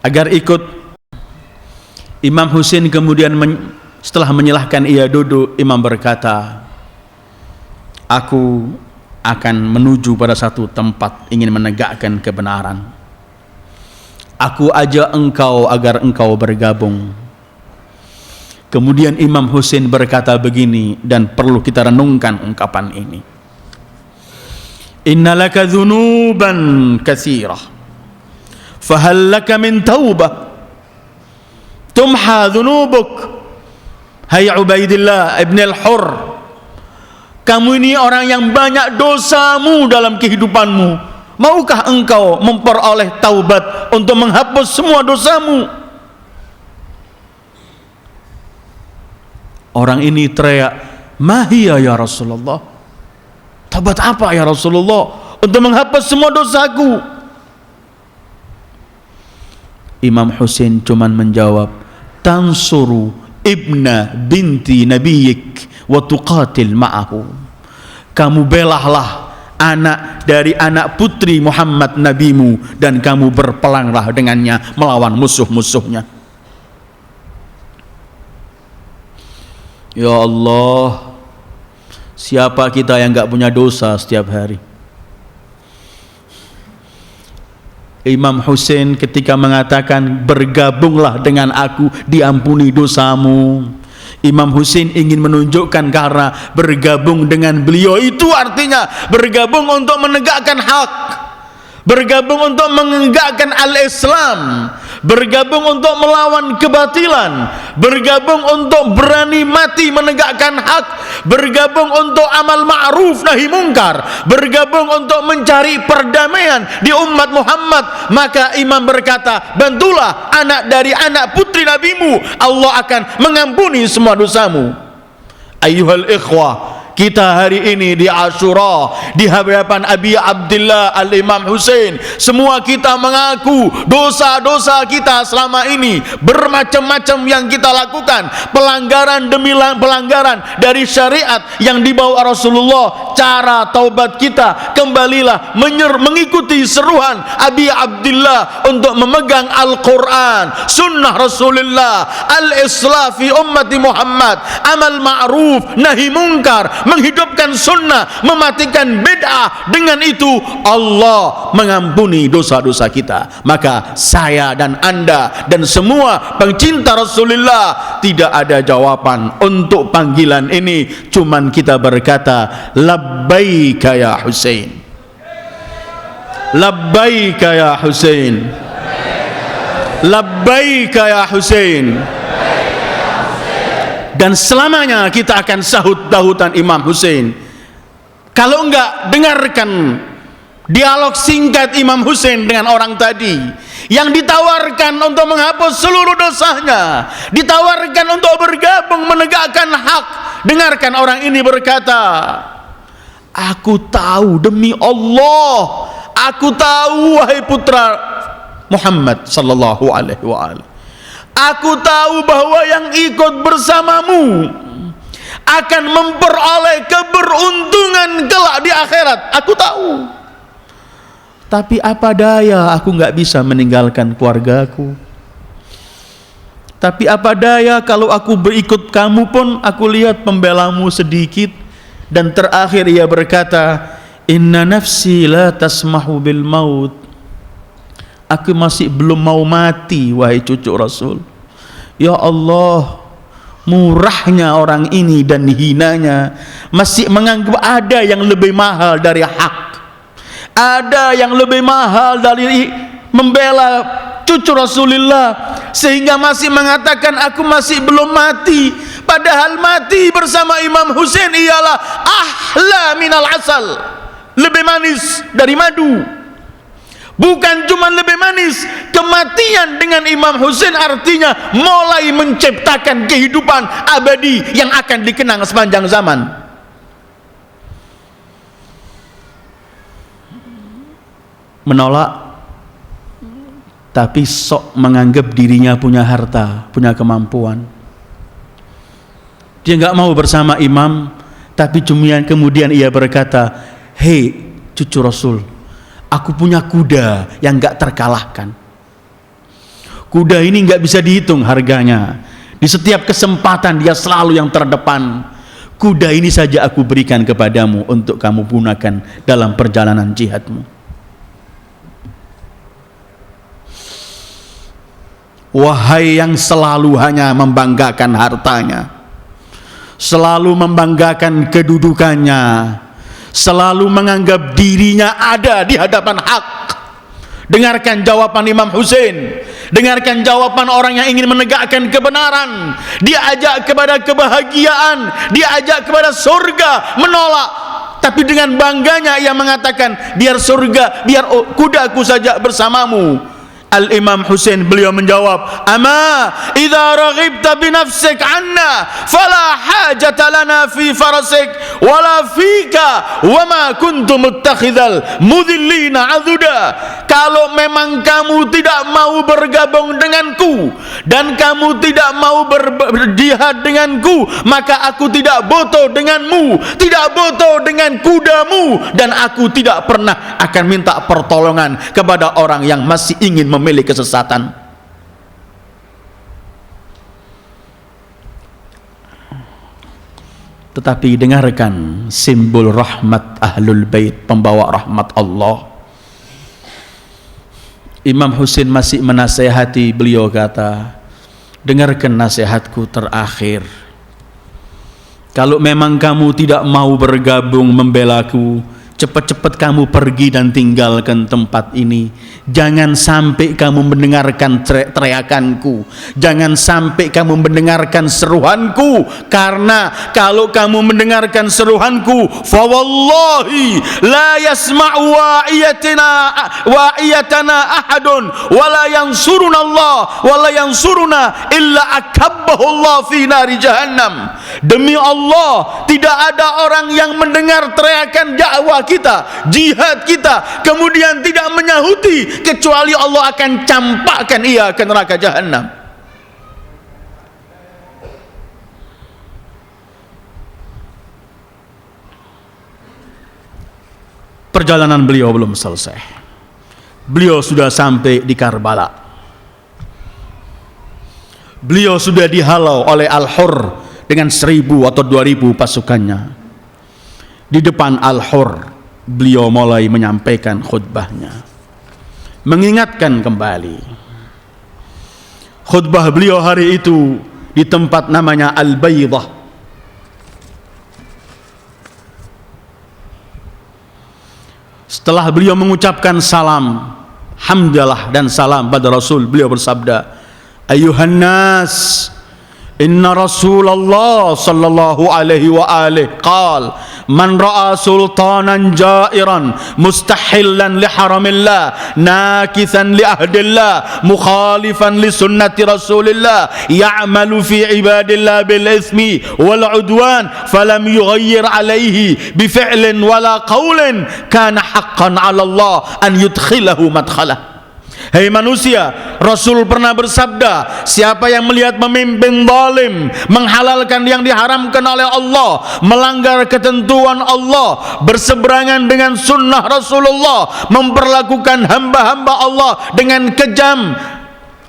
agar ikut. Imam Husain kemudian setelah menyilahkan ia duduk, imam berkata, aku akan menuju pada satu tempat ingin menegakkan kebenaran. Aku ajak engkau agar engkau bergabung. Kemudian Imam Husain berkata begini, dan perlu kita renungkan ungkapan ini. Inna laka dhunuban katsirah, fahal laka min taubah tumha dhunubuk. Hai Ubaidillah ibn al-Hur, kamu ini orang yang banyak dosamu dalam kehidupanmu. Maukah engkau memperoleh taubat untuk menghapus semua dosamu? Orang ini teriak, "Mahia ya Rasulullah?" Taubat apa ya Rasulullah untuk menghapus semua dosaku? Imam Husain cuman menjawab, "Tansuru ibna binti nabiyik wa tuqatil ma'ahu." Kamu belahlah anak dari anak putri Muhammad nabimu, dan kamu berperanglah dengannya melawan musuh-musuhnya. Ya Allah, siapa kita yang enggak punya dosa setiap hari? Imam Husain ketika mengatakan bergabunglah dengan aku diampuni dosamu, Imam Husain ingin menunjukkan karena bergabung dengan beliau itu artinya bergabung untuk menegakkan hak, bergabung untuk menegakkan al-Islam, bergabung untuk melawan kebatilan, bergabung untuk berani mati menegakkan hak, bergabung untuk amal ma'ruf nahi mungkar, bergabung untuk mencari perdamaian di umat Muhammad. Maka imam berkata, bantulah anak dari anak putri nabimu, Allah akan mengampuni semua dosamu. Ayyuhal ikhwah, kita hari ini di Asyura di hadapan Abi Abdillah Al-Imam Husain, semua kita mengaku dosa-dosa kita selama ini, bermacam-macam yang kita lakukan, pelanggaran demi pelanggaran dari syariat yang dibawa Rasulullah. Cara taubat kita, kembalilah mengikuti seruan Abi Abdillah untuk memegang Al-Quran, sunnah Rasulullah, al-islah fi ummati Muhammad, amal ma'ruf nahi mungkar, menghidupkan sunnah, mematikan bid'ah. Dengan itu Allah mengampuni dosa-dosa kita. Maka saya dan anda dan semua pencinta Rasulullah, tidak ada jawaban untuk panggilan ini, cuman kita berkata labbaika ya Husain, labbaika ya Husain, labbaika ya Husain. Dan selamanya kita akan sahut-dahutan Imam Husain. Kalau enggak, dengarkan dialog singkat Imam Husain dengan orang tadi yang ditawarkan untuk menghapus seluruh dosanya, ditawarkan untuk bergabung menegakkan hak. Dengarkan orang ini berkata, aku tahu demi Allah, aku tahu wahai putra Muhammad sallallahu alaihi wa alihi. Aku tahu bahwa yang ikut bersamamu akan memperoleh keberuntungan kelak di akhirat. Aku tahu. Tapi apa daya aku nggak bisa meninggalkan keluargaku. Tapi apa daya kalau aku berikut kamu pun aku lihat pembelamu sedikit. Dan terakhir ia berkata, inna nafsi la tasmahu bil maut. Aku masih belum mau mati, wahai cucu Rasul. Ya Allah, murahnya orang ini dan hinanya, masih menganggap ada yang lebih mahal dari hak, ada yang lebih mahal dari membela cucu Rasulullah, sehingga masih mengatakan aku masih belum mati. Padahal mati bersama Imam Husain ialah ahla minal asal, lebih manis dari madu. Bukan cuma lebih manis, kematian dengan Imam Husain artinya mulai menciptakan kehidupan abadi yang akan dikenang sepanjang zaman. Menolak, tapi sok menganggap dirinya punya harta, punya kemampuan. Dia nggak mau bersama imam, tapi kemudian ia berkata, hei cucu Rasul, aku punya kuda yang gak terkalahkan. Kuda ini gak bisa dihitung harganya. Di setiap kesempatan dia selalu yang terdepan. Kuda ini saja aku berikan kepadamu untuk kamu gunakan dalam perjalanan jihadmu. Wahai yang selalu hanya membanggakan hartanya, selalu membanggakan kedudukannya, selalu menganggap dirinya ada di hadapan hak. Dengarkan jawaban Imam Husain, dengarkan jawaban orang yang ingin menegakkan kebenaran. Diajak kepada kebahagiaan, diajak kepada surga, menolak. Tapi dengan bangganya ia mengatakan, biar surga, biar kudaku saja bersamamu. Al-Imam Husain beliau menjawab, ama idza raghibta bi nafsik anna fala hajata lana fi farasik wala fika wama kuntum muttakhidhal mudillina azuda. Kalau memang kamu tidak mau bergabung denganku dan kamu tidak mau berjihad denganku, maka aku tidak butuh denganmu, tidak butuh dengan kudamu, dan aku tidak pernah akan minta pertolongan kepada orang yang masih ingin memilih kesesatan. Tetapi dengarkan simbol rahmat ahlul bait, pembawa rahmat Allah. Imam Husain masih menasihati, beliau kata, dengarkan nasihatku terakhir. Kalau memang kamu tidak mau bergabung membelaku, cepat-cepat kamu pergi dan tinggalkan tempat ini. Jangan sampai kamu mendengarkan teriakanku, jangan sampai kamu mendengarkan seruanku, karena kalau kamu mendengarkan seruanku, fa wallahi la yasma'u wa'iyatana ahadun wala yansuruna Allah wala yansuruna illa akabbahu Allah fi nari jahannam. Demi Allah, tidak ada orang yang mendengar teriakan dakwah kita, jihad kita, kemudian tidak menyahuti, kecuali Allah akan campakkan ia ke neraka jahannam. Perjalanan beliau belum selesai. Beliau sudah sampai di Karbala. Beliau sudah dihalau oleh Al-Hurr dengan 1000 atau 2000 pasukannya. Di depan Al-Hurr beliau mulai menyampaikan khutbahnya, mengingatkan kembali. Khutbah beliau hari itu di tempat namanya Al-Baydah. Setelah beliau mengucapkan salam, hamdalah dan salam pada Rasul, beliau bersabda, ayuhan nas, inna Rasulullah sallallahu alaihi wa alihi qal man ra'a sultanan jairan mustahillan li haramillah nakithan li ahdillah mukhalifan li sunnati Rasulillah ya'malu fi ibadillah bil ismi wal udwan falam yughayyir alaihi bi fi'lin wala qawlin kana haqqan 'ala Allah an yudkhilahu madkhalah. Hei manusia, Rasul pernah bersabda, siapa yang melihat pemimpin zalim menghalalkan yang diharamkan oleh Allah, melanggar ketentuan Allah, berseberangan dengan sunnah Rasulullah, memperlakukan hamba-hamba Allah dengan kejam,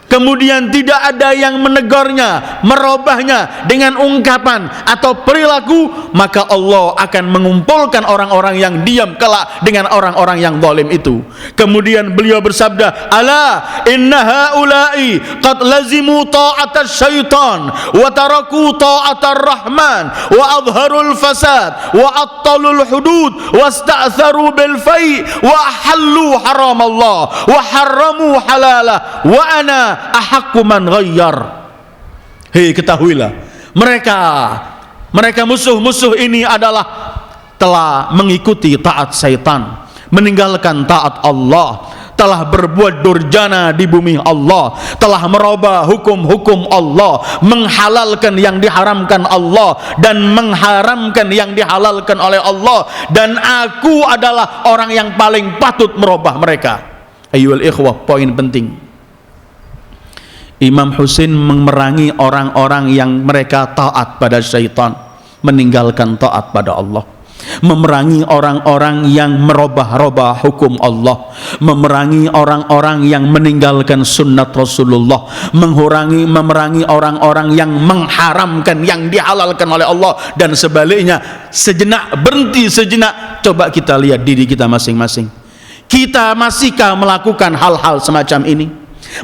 kemudian tidak ada yang menegurnya, merubahnya dengan ungkapan atau perilaku, maka Allah akan mengumpulkan orang-orang yang diam kelak dengan orang-orang yang zalim itu. Kemudian beliau bersabda, ala inna haula'i qad lazimu ta'atas syaitan wa taraku ta'atar rahman wa adharul fasad wa attalul hudud wasta'tharu bil fai wa ahallu haram Allah wa harramu halalah wa ana ahaqqu man ghayyar. Hei, ketahuilah, mereka musuh-musuh ini adalah telah mengikuti taat syaitan, meninggalkan taat Allah, telah berbuat durjana di bumi Allah, telah merubah hukum-hukum Allah, menghalalkan yang diharamkan Allah dan mengharamkan yang dihalalkan oleh Allah, dan aku adalah orang yang paling patut merubah mereka. Ayyuhal ikhwah, poin penting, Imam Husain memerangi orang-orang yang mereka taat pada syaitan, meninggalkan taat pada Allah. Memerangi orang-orang yang merubah-rubah hukum Allah, memerangi orang-orang yang meninggalkan sunnat Rasulullah, memerangi orang-orang yang mengharamkan yang dihalalkan oleh Allah, dan sebaliknya. Sejenak, berhenti sejenak, coba kita lihat diri kita masing-masing. Kita masihkah melakukan hal-hal semacam ini?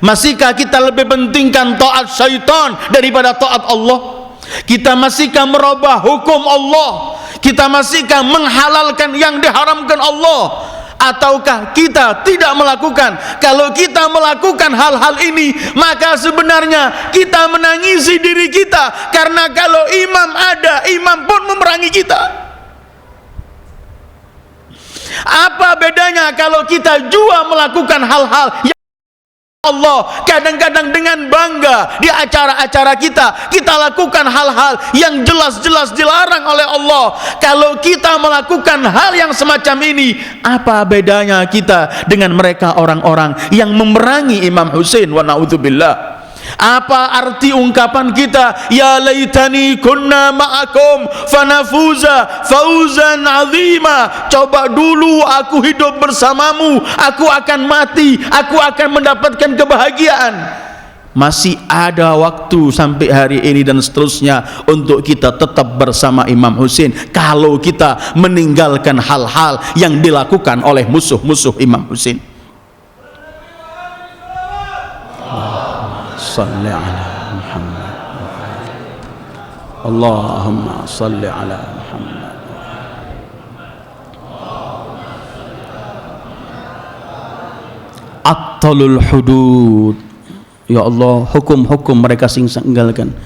Masihkah kita lebih pentingkan taat syaitan daripada taat Allah? Kita masihkah merubah hukum Allah? Kita masihkah menghalalkan yang diharamkan Allah? Ataukah kita tidak melakukan? Kalau kita melakukan hal-hal ini, maka sebenarnya kita menangisi diri kita, karena kalau imam ada, imam pun memerangi kita. Apa bedanya kalau kita juga melakukan hal-hal yang Allah kadang-kadang dengan bangga di acara-acara kita lakukan hal-hal yang jelas-jelas dilarang oleh Allah. Kalau kita melakukan hal yang semacam ini, apa bedanya kita dengan mereka orang-orang yang memerangi Imam Husain wa na'udzubillah? Apa arti ungkapan kita, ya laitani kunna ma'akum fanafuza fauzan azima? Coba dulu aku hidup bersamamu, aku akan mati, aku akan mendapatkan kebahagiaan. Masih ada waktu sampai hari ini dan seterusnya untuk kita tetap bersama Imam Husain, kalau kita meninggalkan hal-hal yang dilakukan oleh musuh-musuh Imam Husain. Salli ala Muhammad, Allahumma salli ala Muhammad. Attalul hudud, ya Allah, hukum-hukum mereka tinggalkan.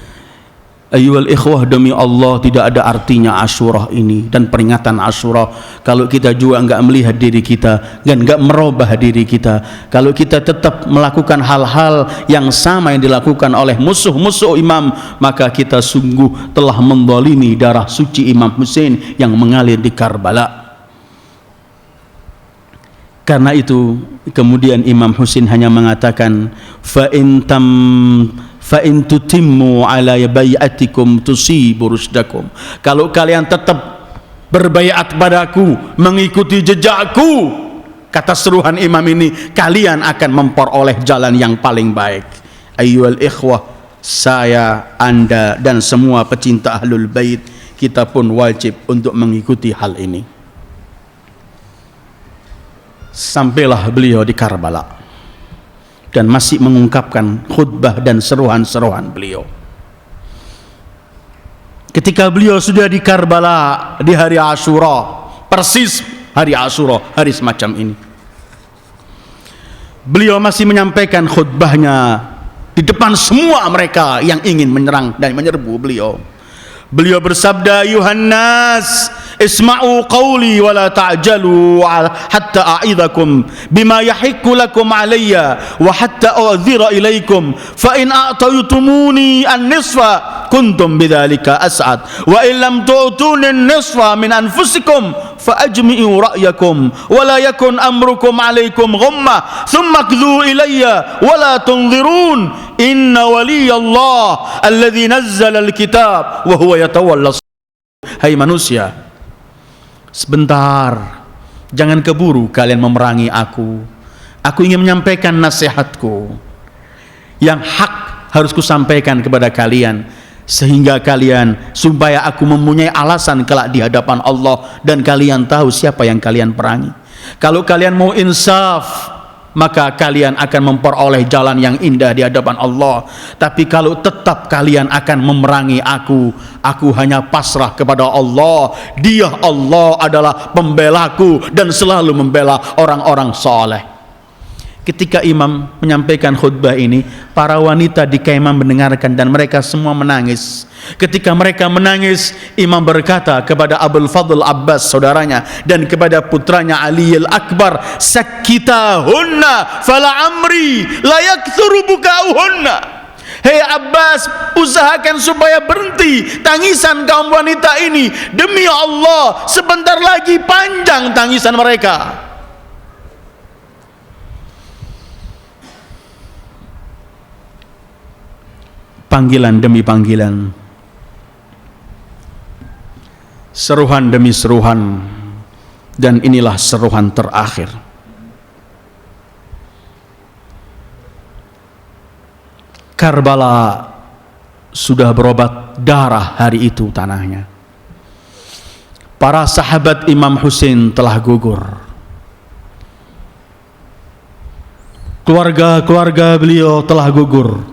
Ayyuhal ikhwah, demi Allah tidak ada artinya Asyura ini dan peringatan Asyura kalau kita juga enggak melihat diri kita dan enggak merubah diri kita. Kalau kita tetap melakukan hal-hal yang sama yang dilakukan oleh musuh-musuh imam, maka kita sungguh telah menzalimi darah suci Imam Husain yang mengalir di Karbala. Karena itu kemudian Imam Husain hanya mengatakan, fa in tutimmu ala bai'atikum tusibu rusdakum. Kalau kalian tetap berbaiat padaku, mengikuti jejakku, kata seruhan imam ini, kalian akan memperoleh jalan yang paling baik. Ayyuhal ikhwah, saya, anda dan semua pecinta ahlul bait, kita pun wajib untuk mengikuti hal ini. Sampailah beliau di Karbala dan masih mengungkapkan khutbah dan seruhan-seruhan beliau. Ketika beliau sudah di Karbala di hari Asyura, persis hari Asyura, hari semacam ini, beliau masih menyampaikan khutbahnya di depan semua mereka yang ingin menyerang dan menyerbu beliau. Beliau bersabda, Yuhannas, isma'u qawli wa la ta'jalu hatta a'idhakum bima yahikku lakum alayya wa hatta u'dhira ilaykum fa in a'taytumuni an-nisfa kuntum bidzalika as'ad wa in lam tu'tuni an-nisfa min anfusikum فأجمعوا رأيكم ولا يكن أمركم عليكم غمة ثم اقضوا إلي ولا تنظرون إن ولي الله الذي نزل الكتاب وهو يتولى. Hai manusia, sebentar, jangan keburu kalian memerangi aku. Aku ingin menyampaikan nasihatku yang hak harus kusampaikan kepada kalian, sehingga kalian, supaya aku mempunyai alasan kelak di hadapan Allah dan kalian tahu siapa yang kalian perangi. Kalau kalian mau insaf, maka kalian akan memperoleh jalan yang indah di hadapan Allah. Tapi kalau tetap kalian akan memerangi aku hanya pasrah kepada Allah. Dia, Allah, adalah pembelaku dan selalu membela orang-orang saleh. Ketika imam menyampaikan khutbah ini, para wanita di kemah mendengarkan dan mereka semua menangis. Ketika mereka menangis, imam berkata kepada Abul Fadl Abbas, saudaranya, dan kepada putranya Ali al-Akbar, "Sakkitahunna fala amri la yakthuru bukauhunna." Hei Abbas, usahakan supaya berhenti tangisan kaum wanita ini. Demi Allah, sebentar lagi panjang tangisan mereka. Panggilan demi panggilan, seruhan demi seruhan, dan inilah seruhan terakhir. Karbala sudah berobat darah hari itu tanahnya. Para sahabat Imam Husain telah gugur. Keluarga-keluarga beliau telah gugur.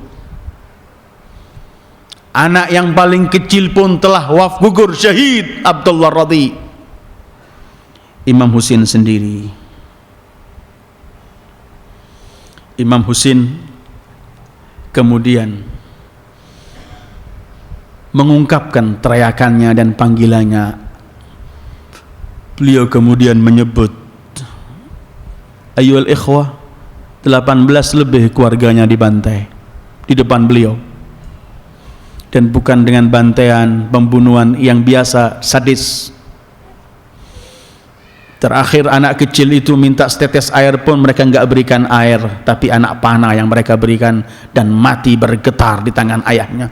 Anak yang paling kecil pun telah gugur syahid, Abdullah Radhi. Imam Husain sendiri. Imam Husain kemudian mengungkapkan teriakannya dan panggilannya. Beliau kemudian menyebut, "Ayyuhal ikhwah," 18 lebih keluarganya dibantai di depan beliau. Dan bukan dengan bantaian pembunuhan yang biasa, sadis. Terakhir anak kecil itu minta setetes air pun mereka enggak berikan air, tapi anak panah yang mereka berikan, dan mati bergetar di tangan ayahnya.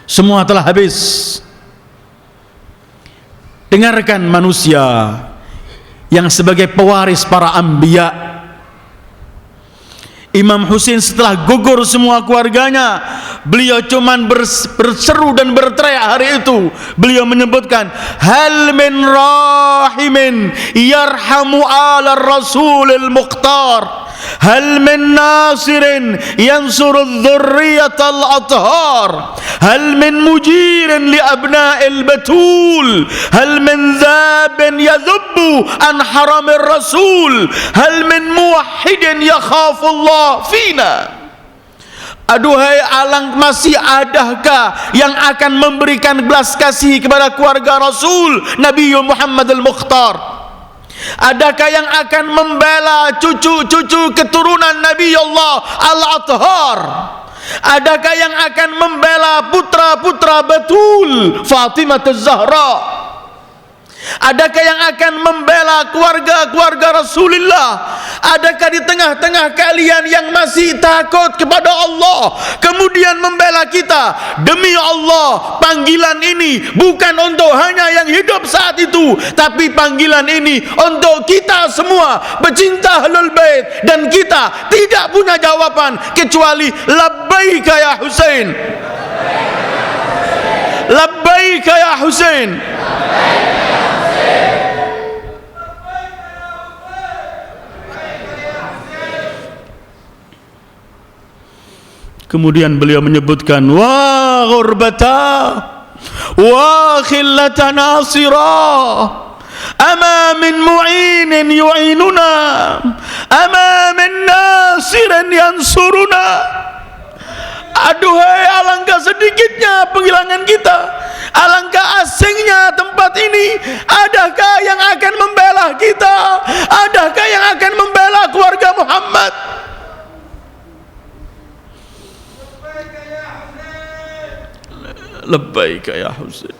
Semua telah habis. Dengarkan manusia yang sebagai pewaris para anbiya. Imam Husain setelah gugur semua keluarganya, beliau cuman berseru dan berteriak hari itu. Beliau menyebutkan, "Hal min rahimin yarhamu ala rasulil mukhtar, hal min nasirin yansuru dzurriyatal athhar, hal min mujirin li abna'il batul, hal min zabin yadhubbu an haramir rasul, hal min muwahhidin yakhafullah fina." Aduhai alang, masih adakah yang akan memberikan belas kasih kepada keluarga Rasul Nabi Muhammad al-Mukhtar? Adakah yang akan membela cucu-cucu keturunan Nabi Allah al-Athhar? Adakah yang akan membela putra-putra Batul, Fatimah az-Zahra? Adakah yang akan membela keluarga-keluarga Rasulullah? Adakah di tengah-tengah kalian yang masih takut kepada Allah kemudian membela kita? Demi Allah, panggilan ini bukan untuk hanya yang hidup saat itu, tapi panggilan ini untuk kita semua pecinta Ahlul Bait, dan kita tidak punya jawaban kecuali labbaika ya Husain, labbaika ya Husain. Kemudian beliau menyebutkan, "Wa ghurbata wa khillata nasira, ama min mu'inin yu'inuna, ama min nasirin yansuruna." Aduhai, alangkah sedikitnya penghilangan kita, alangkah asingnya tempat ini. Adakah yang akan membela kita? Adakah yang akan membela keluarga Muhammad? Labbaika ya Husain.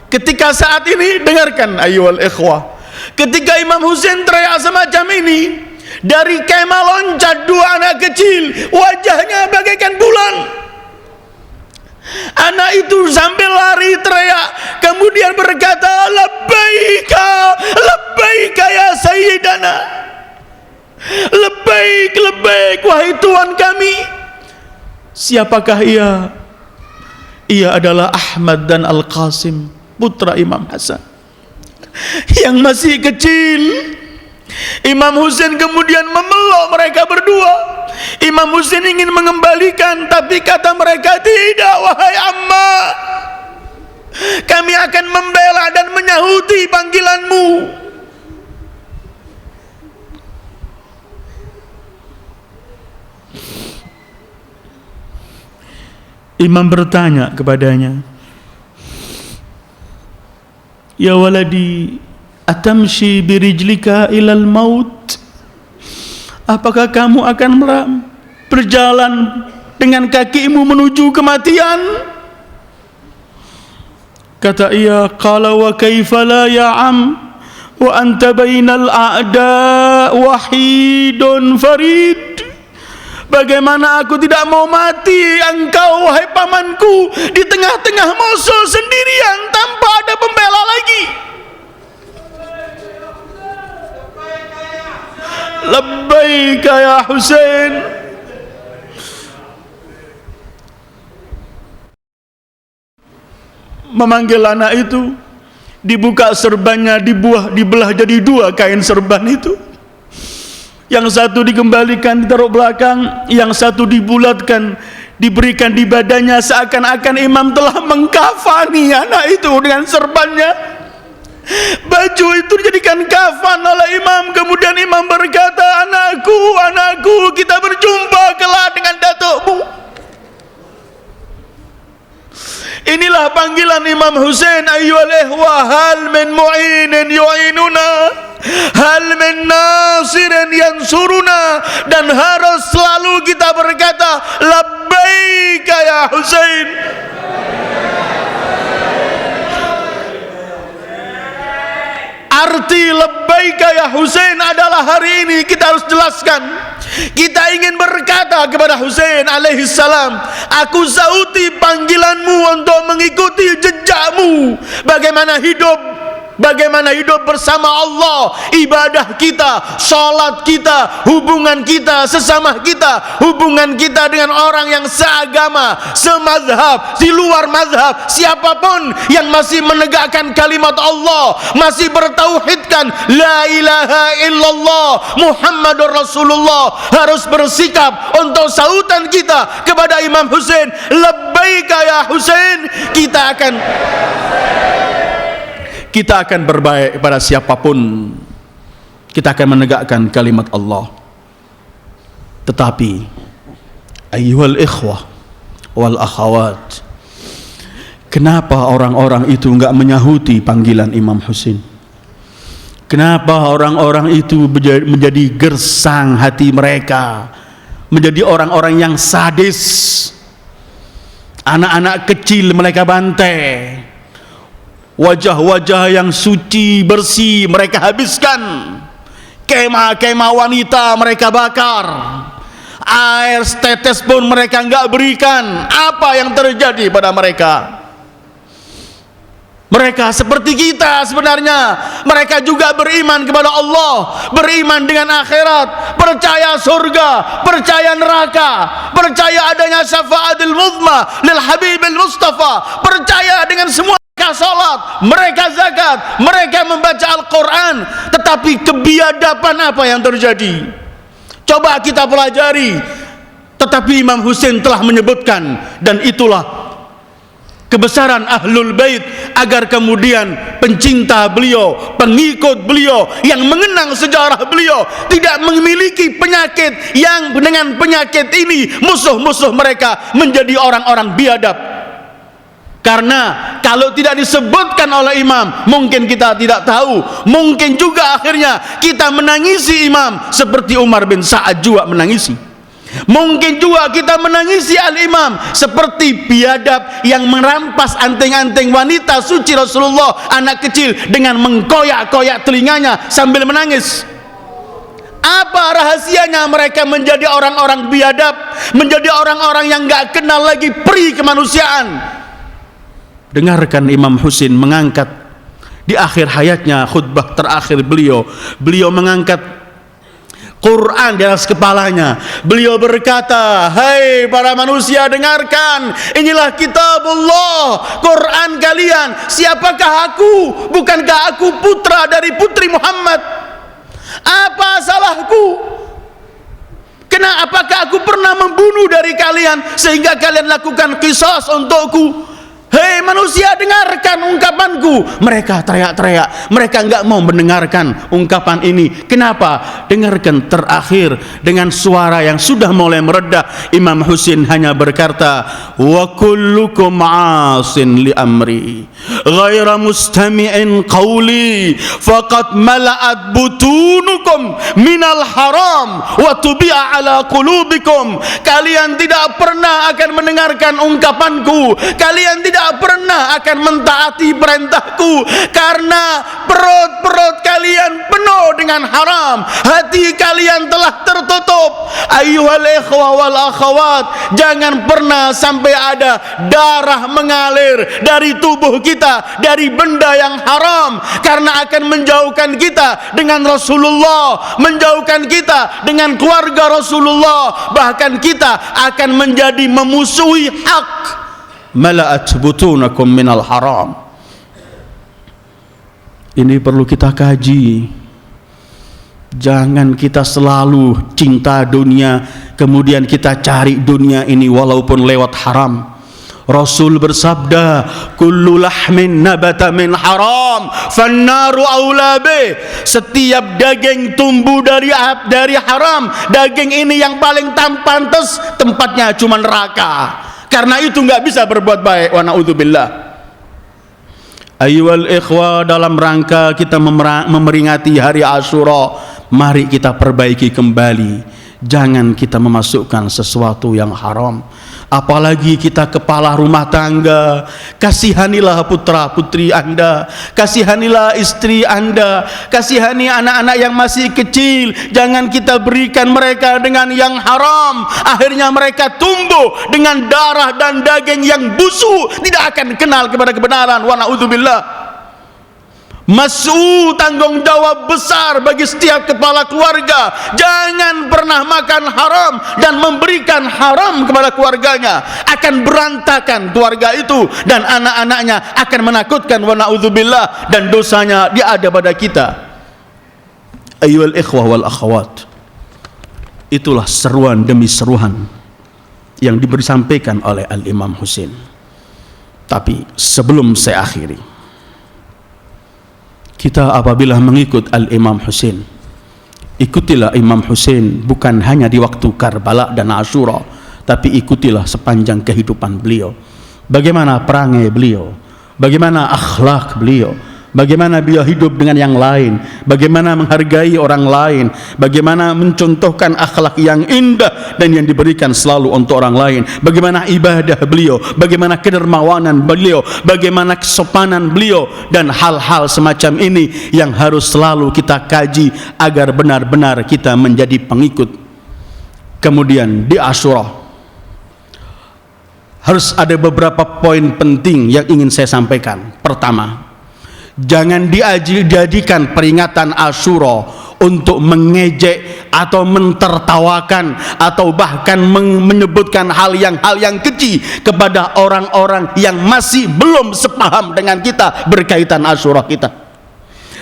Ketika saat ini, dengarkan ayyuhal ikhwah, ketika Imam Husain teriak semacam ini, dari kemah loncat dua anak kecil, wajahnya bagaikan bulan. Anak itu sambil lari teriak, kemudian berkata, labbaika, labbaika ya sayyidana, labbaik, labbaik, wahai Tuhan kami. Siapakah ia? Ia adalah Ahmad dan Al-Qasim, putra Imam Hasan yang masih kecil. Imam Husain kemudian memeluk mereka berdua. Imam Husain ingin mengembalikan, tapi kata mereka, tidak wahai amma, kami akan membela dan menyahuti panggilanmu. Imam bertanya kepadanya, ya waladi, atamshi birijlika ilal maut? Apakah kamu akan berjalan dengan kakimu menuju kematian? Kata ia, qala wa kaifa la ya am, wa anta bainal a'da wahidun farid. Bagaimana aku tidak mau mati, engkau wahai pamanku di tengah-tengah musuh sendirian tanpa ada pembela lagi. Labbaika ya Husain. Memanggil anak itu, dibuka serbannya, dibelah jadi dua kain serban itu. Yang satu dikembalikan ditaruh belakang, yang satu dibulatkan diberikan di badannya, seakan-akan imam telah mengkafani anak itu dengan serbannya. Baju itu dijadikan kafan oleh imam. Kemudian imam berkata, anakku, anakku, kita berjumpa kelak dengan datukmu. Inilah panggilan Imam Husain, ayyuhal ikhwah, hal min mu'inin yu'inuna, hal min nasirin yansuruna. Dan harus selalu kita berkata, labbaika ya Husain. Arti labbaika ya Husain adalah hari ini kita harus jelaskan. Kita ingin berkata kepada Husain alaihi salam, aku sauti panggilanmu untuk mengikuti jejakmu. Bagaimana hidup bersama Allah, ibadah kita, salat kita, hubungan kita sesama kita, hubungan kita dengan orang yang seagama, semazhab, di luar mazhab, siapapun yang masih menegakkan kalimat Allah, masih bertauhidkan la ilaha illallah Muhammadur Rasulullah, harus bersikap untuk sautan kita kepada Imam Husain, labbaika ya Husain. Kita akan berbaik kepada siapapun, kita akan menegakkan kalimat Allah. Tetapi ayyuhal ikhwah wal akhawat, kenapa orang-orang itu enggak menyahuti panggilan Imam Husain? Kenapa orang-orang itu menjadi gersang hati mereka, menjadi orang-orang yang sadis? Anak-anak kecil mereka bantai, wajah-wajah yang suci bersih mereka habiskan, kemah-kemah wanita mereka bakar, air setetes pun mereka enggak berikan. Apa yang terjadi pada mereka? Mereka seperti kita sebenarnya. Mereka juga beriman kepada Allah, beriman dengan akhirat, percaya surga, percaya neraka, percaya adanya syafaatul muzma lil habibil mustafa, percaya dengan semua. Mereka salat, mereka zakat, mereka membaca Al-Quran. Tetapi kebiadaban apa yang terjadi? Coba kita pelajari. Tetapi Imam Husain telah menyebutkan, dan itulah kebesaran Ahlul Bait, agar kemudian pencinta beliau, pengikut beliau yang mengenang sejarah beliau tidak memiliki penyakit yang dengan penyakit ini musuh-musuh mereka menjadi orang-orang biadab. Karena kalau tidak disebutkan oleh imam, mungkin kita tidak tahu, mungkin juga akhirnya kita menangisi imam seperti Umar bin Sa'ad juga menangisi. Mungkin juga kita menangisi al-imam seperti biadab yang merampas anting-anting wanita suci Rasulullah, anak kecil, dengan mengkoyak-koyak telinganya sambil menangis. Apa rahasianya mereka menjadi orang-orang biadab, menjadi orang-orang yang gak kenal lagi peri kemanusiaan? Dengarkan Imam Husin mengangkat di akhir hayatnya, khutbah terakhir beliau mengangkat Quran di atas kepalanya. Beliau berkata, hai para manusia, dengarkan, inilah kitabullah, Quran kalian. Siapakah aku? Bukankah aku putra dari putri Muhammad? Apa salahku? Apakah aku pernah membunuh dari kalian sehingga kalian lakukan qisas untukku? Hei manusia, dengarkan ungkapanku. Mereka teriak-teriak, mereka enggak mau mendengarkan ungkapan ini. Kenapa? Dengarkan terakhir dengan suara yang sudah mulai meredah. Imam Husin hanya berkata, wa kullukum asin li amri ghaira mustami'in qawli faqad mala'at butunukum minal haram wa tubi'a ala qulubikum. Kalian tidak pernah akan mendengarkan ungkapanku, kalian tidak pernah akan mentaati perintahku, karena perut-perut kalian penuh dengan haram, hati kalian telah tertutup. Ayyuhal ikhwah wal akhawat, jangan pernah sampai ada darah mengalir dari tubuh kita dari benda yang haram, karena akan menjauhkan kita dengan Rasulullah, menjauhkan kita dengan keluarga Rasulullah, bahkan kita akan menjadi memusuhi hak. Mala'at butunakum minal haram. Ini perlu kita kaji. Jangan kita selalu cinta dunia, kemudian kita cari dunia ini walaupun lewat haram. Rasul bersabda, kullu lahmin nabata min haram fannaru aula bih. Setiap daging tumbuh dari haram, daging ini yang paling pantas tempatnya cuma neraka. Karena itu nggak bisa berbuat baik. Wa na'udzubillah. Ayyuhal ikhwah, dalam rangka kita memperingati hari Asyura, mari kita perbaiki kembali. Jangan kita memasukkan sesuatu yang haram. Apalagi kita kepala rumah tangga. Kasihanilah putra putri Anda, kasihanilah istri Anda, kasihani anak-anak yang masih kecil. Jangan kita berikan mereka dengan yang haram. Akhirnya mereka tumbuh dengan darah dan daging yang busuk, tidak akan kenal kepada kebenaran. Wa na'udzubillah. Mas'ul, tanggung jawab besar bagi setiap kepala keluarga. Jangan pernah makan haram dan memberikan haram kepada keluarganya. Akan berantakan keluarga itu, dan anak-anaknya akan menakutkan. Wa na'udzubillah. Dan dosanya dia ada pada kita. Ayyuhal ikhwah wal akhawat, itulah seruan demi seruan yang disampaikan oleh Al-Imam Husin. Tapi sebelum saya akhiri, kita apabila mengikut Al-Imam Husin, ikutilah Imam Husin bukan hanya di waktu Karbala dan Asyura, tapi ikutilah sepanjang kehidupan beliau. Bagaimana perangai beliau, bagaimana akhlak beliau, bagaimana beliau hidup dengan yang lain, bagaimana menghargai orang lain, bagaimana mencontohkan akhlak yang indah dan yang diberikan selalu untuk orang lain, bagaimana ibadah beliau, bagaimana kedermawanan beliau, bagaimana kesopanan beliau, dan hal-hal semacam ini yang harus selalu kita kaji agar benar-benar kita menjadi pengikut. Kemudian di Asyura harus ada beberapa poin penting yang ingin saya sampaikan. Pertama, jangan dijadikan peringatan Asyura untuk mengejek atau mentertawakan atau bahkan menyebutkan hal yang kecil kepada orang-orang yang masih belum sepaham dengan kita berkaitan Asyura kita.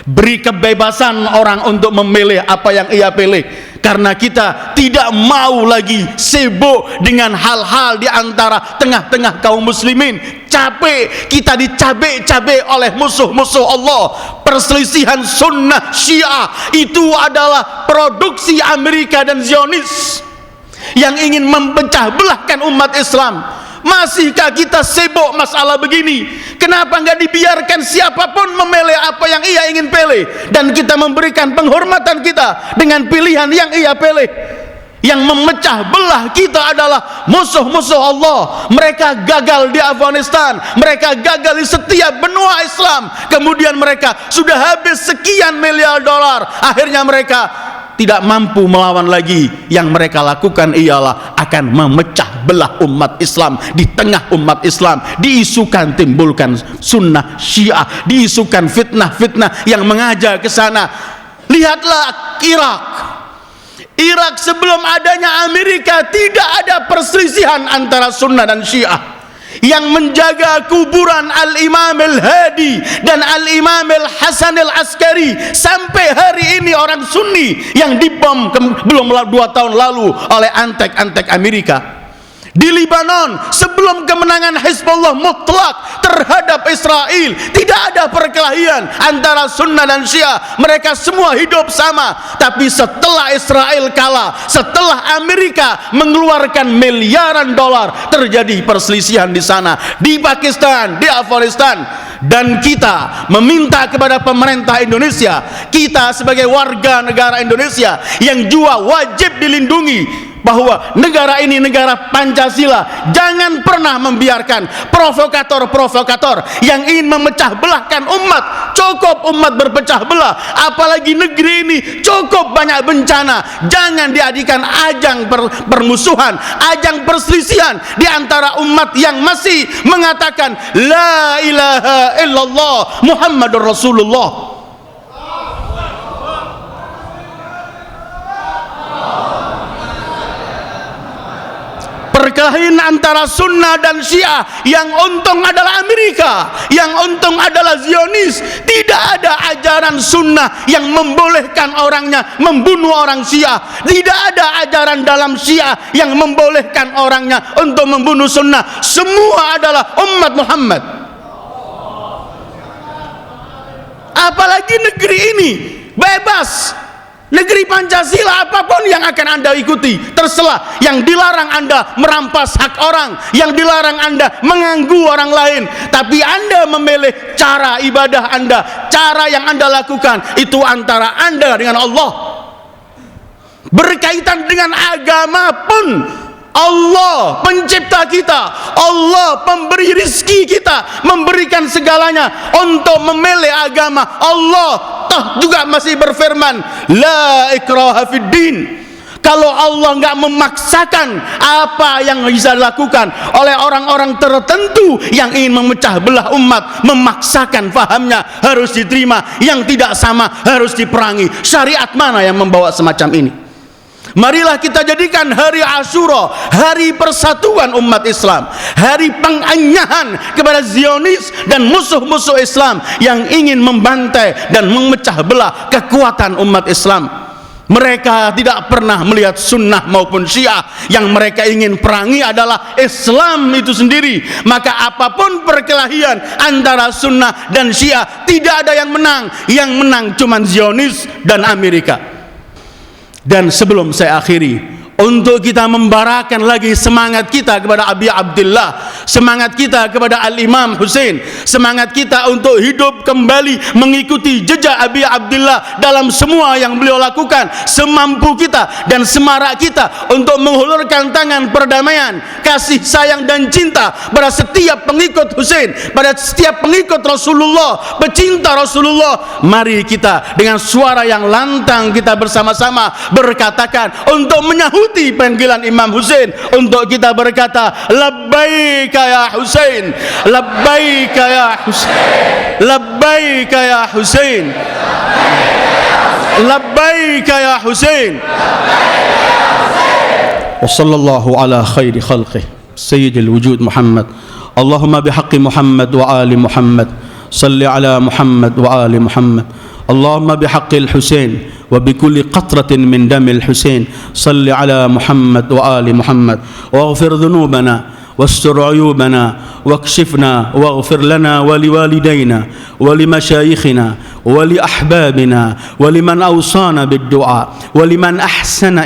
Beri kebebasan orang untuk memilih apa yang ia pilih, karena kita tidak mau lagi sibuk dengan hal-hal di antara tengah-tengah kaum muslimin. Capek kita dicabik-cabik oleh musuh-musuh Allah. Perselisihan sunnah Syiah itu adalah produksi Amerika dan Zionis yang ingin memecah belahkan umat Islam. Masihkah kita sibuk masalah begini? Kenapa enggak dibiarkan siapapun memilih apa yang ia ingin pilih, dan kita memberikan penghormatan kita dengan pilihan yang ia pilih? Yang memecah belah kita adalah musuh-musuh Allah. Mereka gagal di Afghanistan, mereka gagal di setiap benua Islam. Kemudian mereka sudah habis sekian miliar dolar, akhirnya mereka tidak mampu melawan lagi. Yang mereka lakukan ialah akan memecah belah umat Islam. Di tengah umat Islam diisukan timbulkan sunnah Syiah, diisukan fitnah-fitnah yang mengajak ke sana. Lihatlah Irak sebelum adanya Amerika tidak ada perselisihan antara Sunnah dan Syiah. Yang menjaga kuburan Al-Imam Al-Hadi dan Al-Imam Al-Hasan Al-Askari sampai hari ini orang Sunni yang dibom belum 2 tahun lalu oleh antek-antek Amerika. Di Libanon sebelum kemenangan Hizbullah mutlak terhadap Israel, tidak ada perkelahian antara Sunnah dan Syiah. Mereka semua hidup sama. Tapi setelah Israel kalah, setelah Amerika mengeluarkan miliaran dolar, terjadi perselisihan di sana, di Pakistan, di Afghanistan. Dan kita meminta kepada pemerintah Indonesia, kita sebagai warga negara Indonesia yang juga wajib dilindungi, bahwa negara ini negara Pancasila. Jangan pernah membiarkan provokator-provokator yang ingin memecah belahkan umat. Cukup umat berpecah belah, apalagi negeri ini cukup banyak bencana. Jangan dijadikan ajang permusuhan, ajang perselisihan di antara umat yang masih mengatakan la ilaha illallah Muhammadur Rasulullah. Perkelahian antara Sunnah dan Syiah, yang untung adalah Amerika, yang untung adalah Zionis. Tidak ada ajaran Sunnah yang membolehkan orangnya membunuh orang Syiah. Tidak ada ajaran dalam Syiah yang membolehkan orangnya untuk membunuh Sunnah. Semua adalah umat Muhammad. Apalagi negeri ini bebas. Negeri Pancasila, apapun yang akan Anda ikuti terserah. Yang dilarang Anda merampas hak orang, yang dilarang Anda mengganggu orang lain. Tapi Anda memilih cara ibadah Anda, cara yang Anda lakukan itu antara Anda dengan Allah. Berkaitan dengan agama pun, Allah pencipta kita, Allah pemberi rizki kita, memberikan segalanya untuk memilih agama. Allah toh juga masih berfirman, la ikraha fid din. Kalau Allah nggak memaksakan apa yang bisa dilakukan oleh orang-orang tertentu yang ingin memecah belah umat, memaksakan fahamnya harus diterima, yang tidak sama harus diperangi. Syariat mana yang membawa semacam ini? Marilah kita jadikan hari Asyura hari persatuan umat Islam, hari penganyahan kepada Zionis dan musuh-musuh Islam yang ingin membantai dan memecah belah kekuatan umat Islam. Mereka tidak pernah melihat Sunnah maupun Syiah. Yang mereka ingin perangi adalah Islam itu sendiri. Maka apapun perkelahian antara Sunnah dan Syiah, tidak ada yang menang. Yang menang cuma Zionis dan Amerika. Dan sebelum saya akhiri, untuk kita membarakan lagi semangat kita kepada Abi Abdullah, semangat kita kepada Al-Imam Husain, semangat kita untuk hidup kembali mengikuti jejak Abi Abdullah dalam semua yang beliau lakukan, semampu kita dan semarak kita untuk menghulurkan tangan perdamaian, kasih sayang dan cinta pada setiap pengikut Husain, pada setiap pengikut Rasulullah, pecinta Rasulullah. Mari kita dengan suara yang lantang kita bersama-sama berkatakan untuk menyahut panggilan Imam Husain, untuk kita berkata labbaika ya Husain, labbaika ya Husain, labbaika ya Husain, labbaika ya Husain. Wa sallallahu ala khairi khalqih sayyidil wujud Muhammad. Allahumma bihaqqi Muhammad wa ali Muhammad, salli ala Muhammad wa ali Muhammad. اللهم بحق الحسين وبكل قطرة من دم الحسين صل على محمد وآل محمد واغفر ذنوبنا واستر عيوبنا واكشفنا واغفر لنا ولوالدينا ولمشايخنا ولأحبابنا ولمن أوصانا بالدعاء ولمن أحسن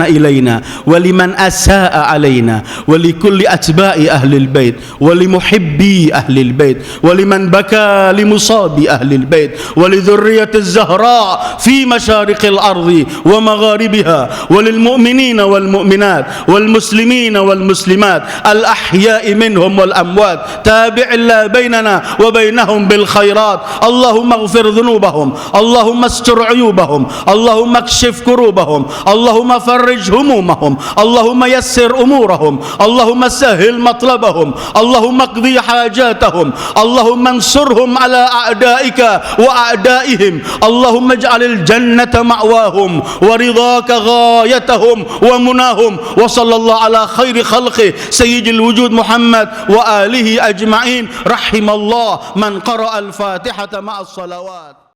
إلينا ولمن أساء علينا ولكل أتباع أهل البيت ولمحبي أهل البيت ولمن بكى لمصاب أهل البيت ولذرية الزهراء في مشارق الأرض ومغاربها وللمؤمنين والمؤمنات والمسلمين والمسلمات الأحياء منهم والأموات تابع الله بيننا وبينهم بالخيرات اللهم اغفر ذنوبهم اللهم استر عيوبهم اللهم اكشف كروبهم اللهم فرج همومهم اللهم يسر أمورهم اللهم سهل مطلبهم اللهم اقضي حاجاتهم اللهم انصرهم على أعدائك وأعدائهم اللهم اجعل الجنة مأواهم ورضاك غايتهم ومناهم وصلى الله على خير خلقه سيد الوجود محمد وآله أجمعين رحم الله من قرأ الفاتحة مع الصلوات.